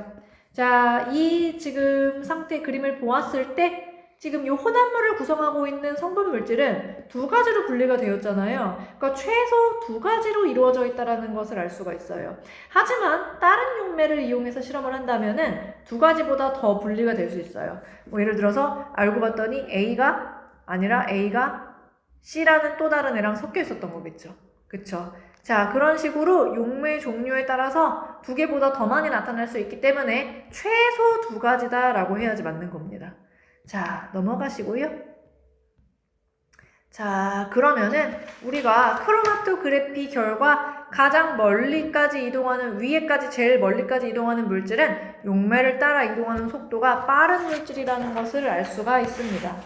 자, 이 지금 상태 그림을 보았을 때 지금 이 혼합물을 구성하고 있는 성분 물질은 두 가지로 분리가 되었잖아요. 그러니까 최소 두 가지로 이루어져 있다는 것을 알 수가 있어요. 하지만 다른 용매를 이용해서 실험을 한다면은 두 가지보다 더 분리가 될 수 있어요. 뭐 예를 들어서 알고 봤더니 A가 아니라 A가 C라는 또 다른 애랑 섞여 있었던 거겠죠. 그쵸? 자, 그런 식으로 용매 종류에 따라서 두 개보다 더 많이 나타날 수 있기 때문에 최소 두 가지다라고 해야지 맞는 겁니다. 자, 넘어가시고요. 자, 그러면은 우리가 크로마토그래피 결과 가장 멀리까지 이동하는, 위에까지 제일 멀리까지 이동하는 물질은 용매를 따라 이동하는 속도가 빠른 물질이라는 것을 알 수가 있습니다.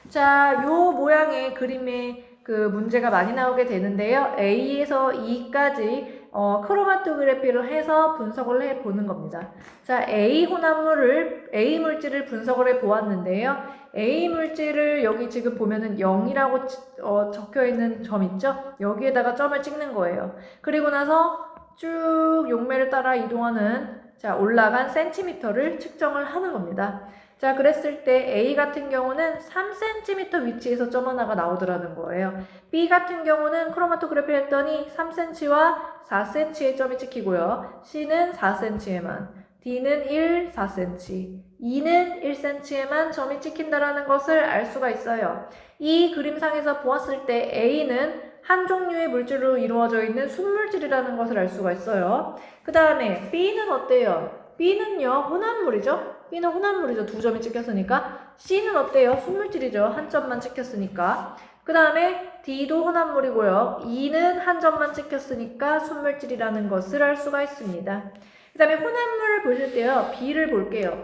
자, 요 모양의 그림에 그 문제가 많이 나오게 되는데요. A에서 E까지 크로마토그래피를 해서 분석을 해보는 겁니다. 자, A 물질을 분석을 해보았는데요. A 물질을 여기 지금 보면은 0이라고 적혀 있는 점 있죠? 여기에다가 점을 찍는 거예요. 그리고 나서 쭉 용매를 따라 이동하는, 자, 올라간 센티미터를 측정을 하는 겁니다. 자, 그랬을 때 A 같은 경우는 3cm 위치에서 점 하나가 나오더라는 거예요. B 같은 경우는 크로마토그래피 했더니 3cm와 4cm의 점이 찍히고요. C는 4cm에만, D는 4cm, E는 1cm에만 점이 찍힌다라는 것을 알 수가 있어요. 이 그림상에서 보았을 때 A는 한 종류의 물질로 이루어져 있는 순물질이라는 것을 알 수가 있어요. 그 다음에 B는 어때요? B는요, 혼합물이죠? B는 혼합물이죠. 두 점이 찍혔으니까. C는 어때요? 순물질이죠. 한 점만 찍혔으니까. 그 다음에 D도 혼합물이고요. E는 한 점만 찍혔으니까 순물질이라는 것을 알 수가 있습니다. 그 다음에 혼합물을 보실 때요. B를 볼게요.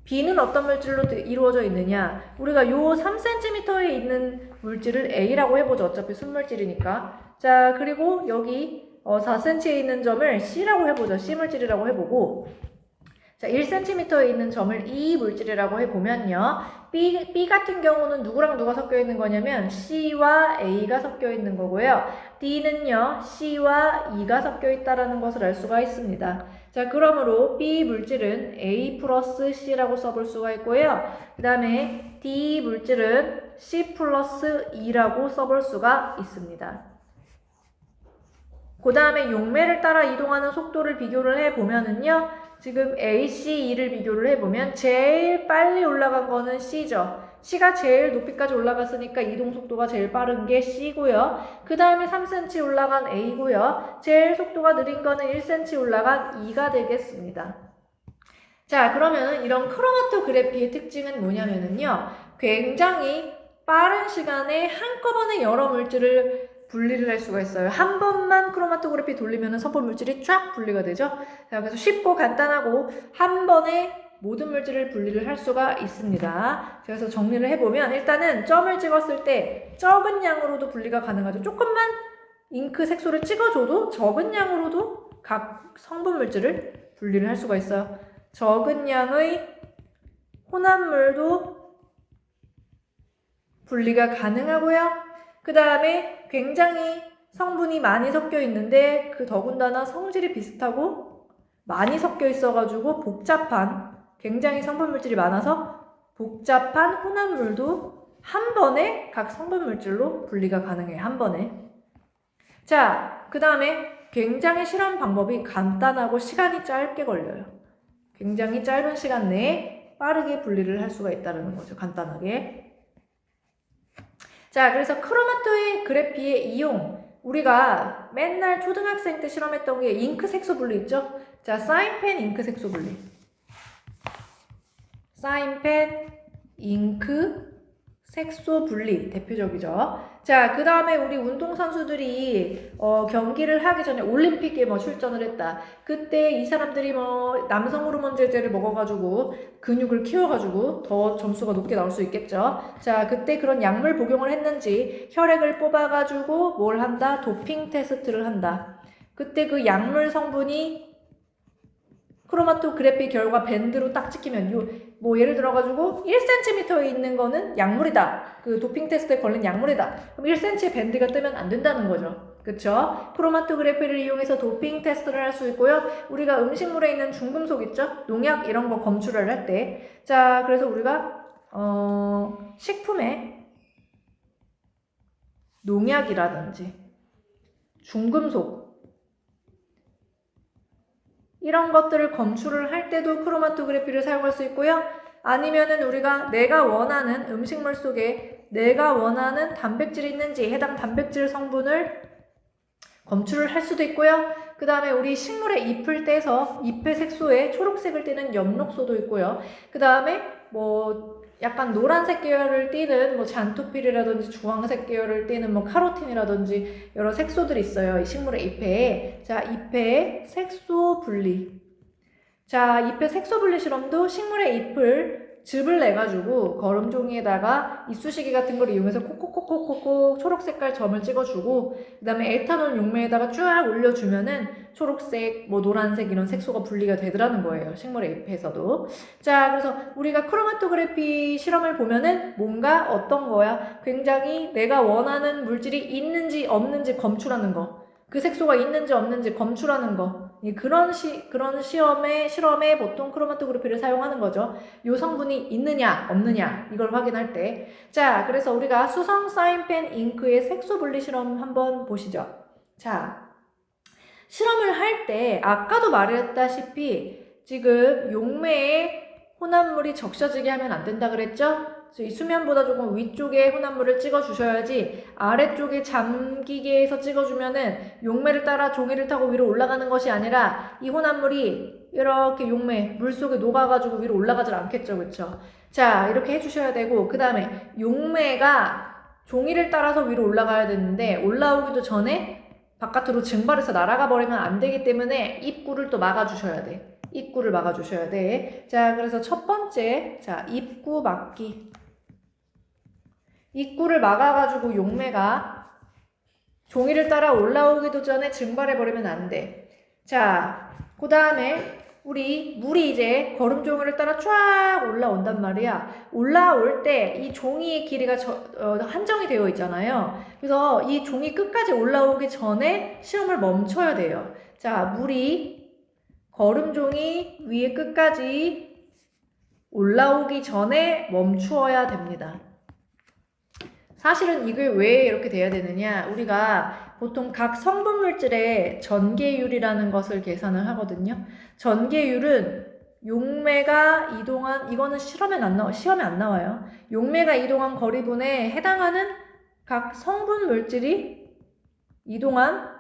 B는 어떤 물질로 이루어져 있느냐? 우리가 요 3cm에 있는 물질을 A라고 해보죠. 어차피 순물질이니까. 자, 그리고 여기 4cm에 있는 점을 C라고 해보죠. C 물질이라고 해보고, 자, 1cm에 있는 점을 E 물질이라고 해보면요. B 같은 경우는 누구랑 누가 섞여 있는 거냐면 C와 A가 섞여 있는 거고요. D는요, C와 E가 섞여 있다는 것을 알 수가 있습니다. 자, 그러므로 B 물질은 A 플러스 C라고 써볼 수가 있고요. 그 다음에 D 물질은 C 플러스 E라고 써볼 수가 있습니다. 그 다음에 용매를 따라 이동하는 속도를 비교를 해보면은요. 지금 A, C, E를 비교를 해보면 제일 빨리 올라간 거는 C죠. C가 제일 높이까지 올라갔으니까 이동 속도가 제일 빠른 게 C고요. 그 다음에 3cm 올라간 A고요. 제일 속도가 느린 거는 1cm 올라간 E가 되겠습니다. 자, 그러면 이런 크로마토그래피의 특징은 뭐냐면요. 굉장히 빠른 시간에 한꺼번에 여러 물질을 분리를 할 수가 있어요. 한 번만 크로마토그래피 돌리면 성분 물질이 쫙 분리가 되죠. 자, 그래서 쉽고 간단하고 한 번에 모든 물질을 분리를 할 수가 있습니다. 그래서 정리를 해보면 일단은 점을 찍었을 때 적은 양으로도 분리가 가능하죠. 조금만 잉크 색소를 찍어줘도 적은 양으로도 각 성분 물질을 분리를 할 수가 있어요. 적은 양의 혼합물도 분리가 가능하고요. 그 다음에 굉장히 성분이 많이 섞여 있는데 그 더군다나 성질이 비슷하고 많이 섞여 있어가지고 복잡한, 굉장히 성분 물질이 많아서 복잡한 혼합물도 한 번에 각 성분 물질로 분리가 가능해요. 한 번에. 자, 그 다음에 굉장히 실험 방법이 간단하고 시간이 짧게 걸려요. 굉장히 짧은 시간 내에 빠르게 분리를 할 수가 있다는 거죠. 간단하게. 자, 그래서 크로마토그래피의 이용, 우리가 맨날 초등학생 때 실험했던 게 잉크 색소 분리 있죠? 자, 사인펜 잉크 색소 분리. 사인펜 잉크 색소 분리 대표적이죠. 자, 그 다음에 우리 운동선수들이 경기를 하기 전에 올림픽에 뭐 출전을 했다. 그때 이 사람들이 뭐 남성 호르몬 제제를 먹어가지고 근육을 키워가지고 더 점수가 높게 나올 수 있겠죠. 자, 그때 그런 약물 복용을 했는지 혈액을 뽑아가지고 뭘 한다? 도핑 테스트를 한다. 그때 그 약물 성분이 크로마토그래피 결과 밴드로 딱 찍히면 뭐 예를 들어가지고 1cm에 있는 거는 약물이다. 그 도핑 테스트에 걸린 약물이다. 그럼 1cm의 밴드가 뜨면 안 된다는 거죠. 그쵸? 크로마토그래피를 이용해서 도핑 테스트를 할 수 있고요. 우리가 음식물에 있는 중금속 있죠? 농약 이런 거 검출을 할 때. 자, 그래서 우리가 식품에 농약이라든지 중금속 이런 것들을 검출을 할 때도 크로마토그래피를 사용할 수 있고요. 아니면은 우리가 내가 원하는 음식물 속에 내가 원하는 단백질이 있는지 해당 단백질 성분을 검출을 할 수도 있고요. 그 다음에 우리 식물의 잎을 떼서 잎의 색소에 초록색을 띠는 엽록소도 있고요. 그 다음에 뭐 약간 노란색 계열을 띠는 뭐 잔토필이라든지 주황색 계열을 띠는 뭐 카로틴이라든지 여러 색소들이 있어요. 이 식물의 잎에. 자, 잎의 색소 분리. 자, 잎의 색소 분리 실험도 식물의 잎을 즙을 내가지고 거름종이에다가 이쑤시개 같은 걸 이용해서 콕콕콕콕콕 초록 색깔 점을 찍어주고 그 다음에 에탄올 용매에다가 쫙 올려주면은 초록색, 뭐 노란색 이런 색소가 분리가 되더라는 거예요. 식물의 잎에서도. 자, 그래서 우리가 크로마토그래피 실험을 보면은 뭔가 어떤 거야? 굉장히 내가 원하는 물질이 있는지 없는지 검출하는 거. 그 색소가 있는지 없는지 검출하는 거. 그런 실험에 보통 크로마토그래피를 사용하는 거죠. 요 성분이 있느냐 없느냐 이걸 확인할 때. 자, 그래서 우리가 수성 사인펜 잉크의 색소 분리 실험 한번 보시죠. 자, 실험을 할 때 아까도 말했다시피 지금 용매에 혼합물이 적셔지게 하면 안 된다 그랬죠? 이 수면보다 조금 위쪽에 혼합물을 찍어주셔야지 아래쪽에 잠기게 해서 찍어주면은 용매를 따라 종이를 타고 위로 올라가는 것이 아니라 이 혼합물이 이렇게 용매 물속에 녹아가지고 위로 올라가질 않겠죠, 그쵸? 자, 이렇게 해주셔야 되고 그 다음에 용매가 종이를 따라서 위로 올라가야 되는데 올라오기도 전에 바깥으로 증발해서 날아가 버리면 안 되기 때문에 입구를 또 막아주셔야 돼. 입구를 막아주셔야 돼. 자, 그래서 첫 번째, 자, 입구 막기. 입구를 막아가지고 용매가 종이를 따라 올라오기도 전에 증발해버리면 안 돼. 자, 그 다음에 물이 이제 거름종이를 따라 쫙 올라온단 말이야. 올라올 때 이 종이의 길이가 한정이 되어 있잖아요. 그래서 이 종이 끝까지 올라오기 전에 실험을 멈춰야 돼요. 자, 물이 거름종이 위에 끝까지 올라오기 전에 멈추어야 됩니다. 사실은 이게 왜 이렇게 돼야 되느냐? 우리가 보통 각 성분 물질의 전개율이라는 것을 계산을 하거든요. 전개율은 용매가 이동한, 이거는 시험에 안 나와요. 용매가 이동한 거리분에 해당하는 각 성분 물질이 이동한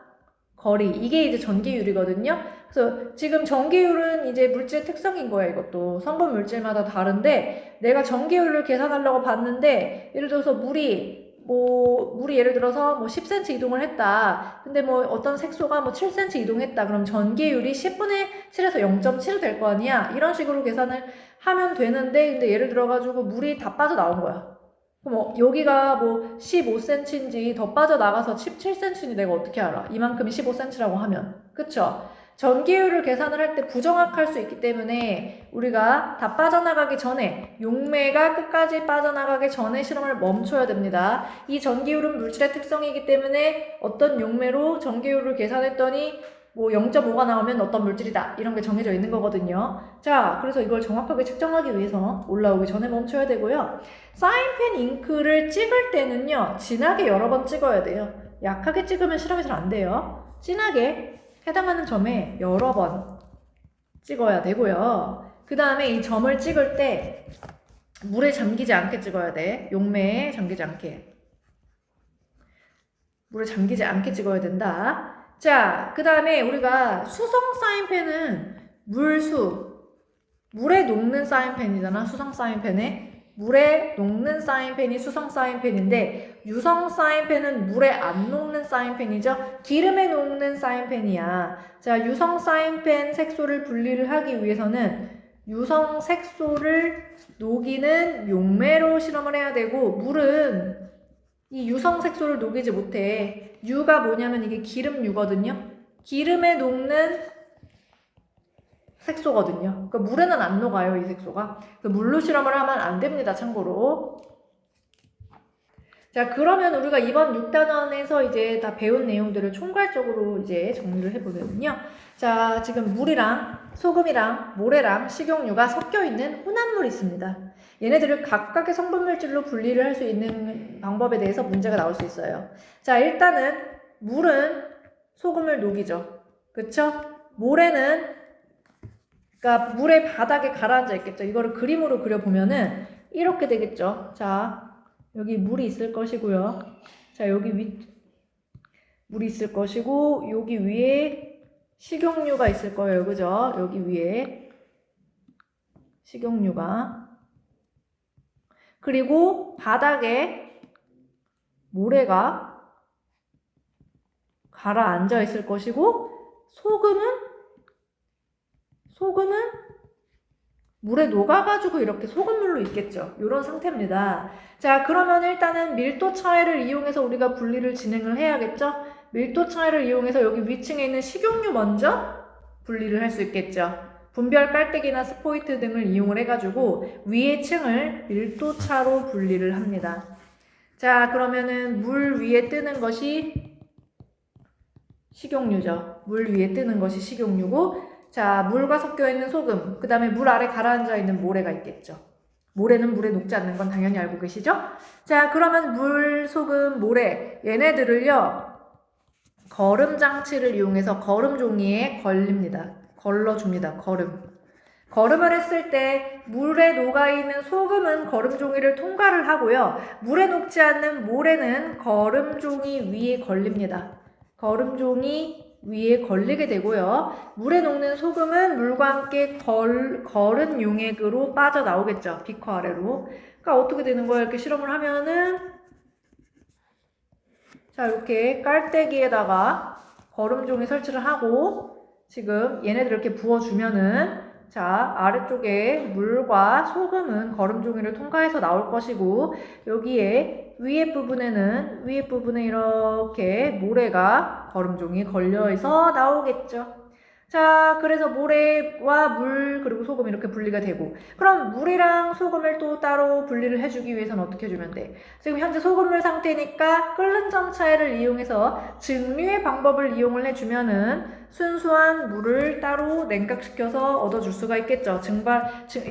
거리, 이게 이제 전개율이거든요. 그래서 지금 전개율은 이제 물질의 특성인 거야, 이것도. 성분 물질마다 다른데, 내가 전개율을 계산하려고 봤는데, 예를 들어서 물이 예를 들어서 뭐 10cm 이동을 했다. 근데 뭐 어떤 색소가 뭐 7cm 이동했다. 그럼 전개율이 10분의 7에서 0.7 될 거 아니야? 이런 식으로 계산을 하면 되는데, 근데 예를 들어가지고 물이 다 빠져나온 거야. 그럼 여기가 뭐 15cm인지 더 빠져나가서 17cm인지 내가 어떻게 알아? 이만큼이 15cm라고 하면. 그쵸? 전개율을 계산을 할 때 부정확할 수 있기 때문에 우리가 다 빠져나가기 전에 용매가 끝까지 빠져나가기 전에 실험을 멈춰야 됩니다. 이 전개율은 물질의 특성이기 때문에 어떤 용매로 전개율을 계산했더니 뭐 0.5가 나오면 어떤 물질이다 이런 게 정해져 있는 거거든요. 자, 그래서 이걸 정확하게 측정하기 위해서 올라오기 전에 멈춰야 되고요. 사인펜 잉크를 찍을 때는요, 진하게 여러 번 찍어야 돼요. 약하게 찍으면 실험이 잘 안 돼요. 진하게 해당하는 점에 여러 번 찍어야 되고요. 그 다음에 이 점을 찍을 때 물에 잠기지 않게 찍어야 돼. 용매에 잠기지 않게. 물에 잠기지 않게 찍어야 된다. 자, 그 다음에 우리가 수성 사인펜은 물에 녹는 사인펜이잖아. 수성 사인펜에. 물에 녹는 사인펜이 수성 사인펜인데 유성 사인펜은 물에 안 녹는 사인펜이죠. 기름에 녹는 사인펜이야. 자, 유성 사인펜 색소를 분리를 하기 위해서는 유성 색소를 녹이는 용매로 실험을 해야 되고 물은 이 유성 색소를 녹이지 못해. 유가 뭐냐면 이게 기름유거든요. 기름에 녹는 색소거든요. 그러니까 물에는 안 녹아요, 이 색소가. 물로 실험을 하면 안 됩니다, 참고로. 자, 그러면 우리가 이번 6단원에서 이제 다 배운 내용들을 총괄적으로 이제 정리를 해보면요. 자, 지금 물이랑 소금이랑 모래랑 식용유가 섞여 있는 혼합물이 있습니다. 얘네들을 각각의 성분물질로 분리를 할 수 있는 방법에 대해서 문제가 나올 수 있어요. 자, 일단은 물은 소금을 녹이죠. 그쵸? 모래는 그러니까 물의 바닥에 가라앉아 있겠죠. 이거를 그림으로 그려보면은 이렇게 되겠죠. 자, 여기 물이 있을 것이고요. 자, 여기 물이 있을 것이고 여기 위에 식용유가 있을 거예요. 그죠? 여기 위에 식용유가. 그리고 바닥에 모래가 가라앉아 있을 것이고 소금은 물에 녹아가지고 이렇게 소금물로 있겠죠. 이런 상태입니다. 자, 그러면 일단은 밀도 차이를 이용해서 우리가 분리를 진행을 해야겠죠. 밀도 차이를 이용해서 여기 위층에 있는 식용유 먼저 분리를 할 수 있겠죠. 분별 깔때기나 스포이트 등을 이용을 해가지고 위의 층을 밀도 차로 분리를 합니다. 자, 그러면은 물 위에 뜨는 것이 식용유죠. 물 위에 뜨는 것이 식용유고 자, 물과 섞여 있는 소금, 그 다음에 물 아래 가라앉아 있는 모래가 있겠죠. 모래는 물에 녹지 않는 건 당연히 알고 계시죠? 자, 그러면 물, 소금, 모래 얘네들을요. 거름 장치를 이용해서 거름 종이에 걸립니다. 걸러줍니다. 거름을 했을 때 물에 녹아있는 소금은 거름 종이를 통과를 하고요. 물에 녹지 않는 모래는 거름 종이 위에 걸립니다. 거름 종이 위에 걸리게 되고요. 물에 녹는 소금은 물과 함께 걸은 용액으로 빠져나오겠죠. 비커 아래로. 그러니까 어떻게 되는 거예요? 이렇게 실험을 하면은 자, 이렇게 깔때기에다가 거름종이 설치를 하고 지금 얘네들 이렇게 부어주면은 자, 아래쪽에 물과 소금은 거름종이를 통과해서 나올 것이고 여기에 위에 부분에 이렇게 모래가 거름종이 걸려서 나오겠죠. 자, 그래서 모래와 물 그리고 소금 이렇게 분리가 되고 그럼 물이랑 소금을 또 따로 분리를 해주기 위해서는 어떻게 해주면 돼? 지금 현재 소금물 상태니까 끓는 점 차이를 이용해서 증류의 방법을 이용을 해주면은 순수한 물을 따로 냉각시켜서 얻어줄 수가 있겠죠.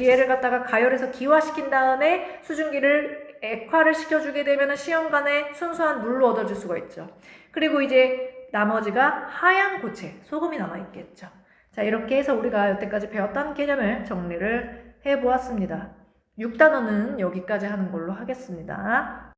얘를 갖다가 가열해서 기화시킨 다음에 수증기를 액화를 시켜주게 되면은 시험관에 순수한 물로 얻어줄 수가 있죠. 그리고 이제 나머지가 하얀 고체, 소금이 남아있겠죠. 자, 이렇게 해서 우리가 여태까지 배웠던 개념을 정리를 해보았습니다. 6단원은 여기까지 하는 걸로 하겠습니다.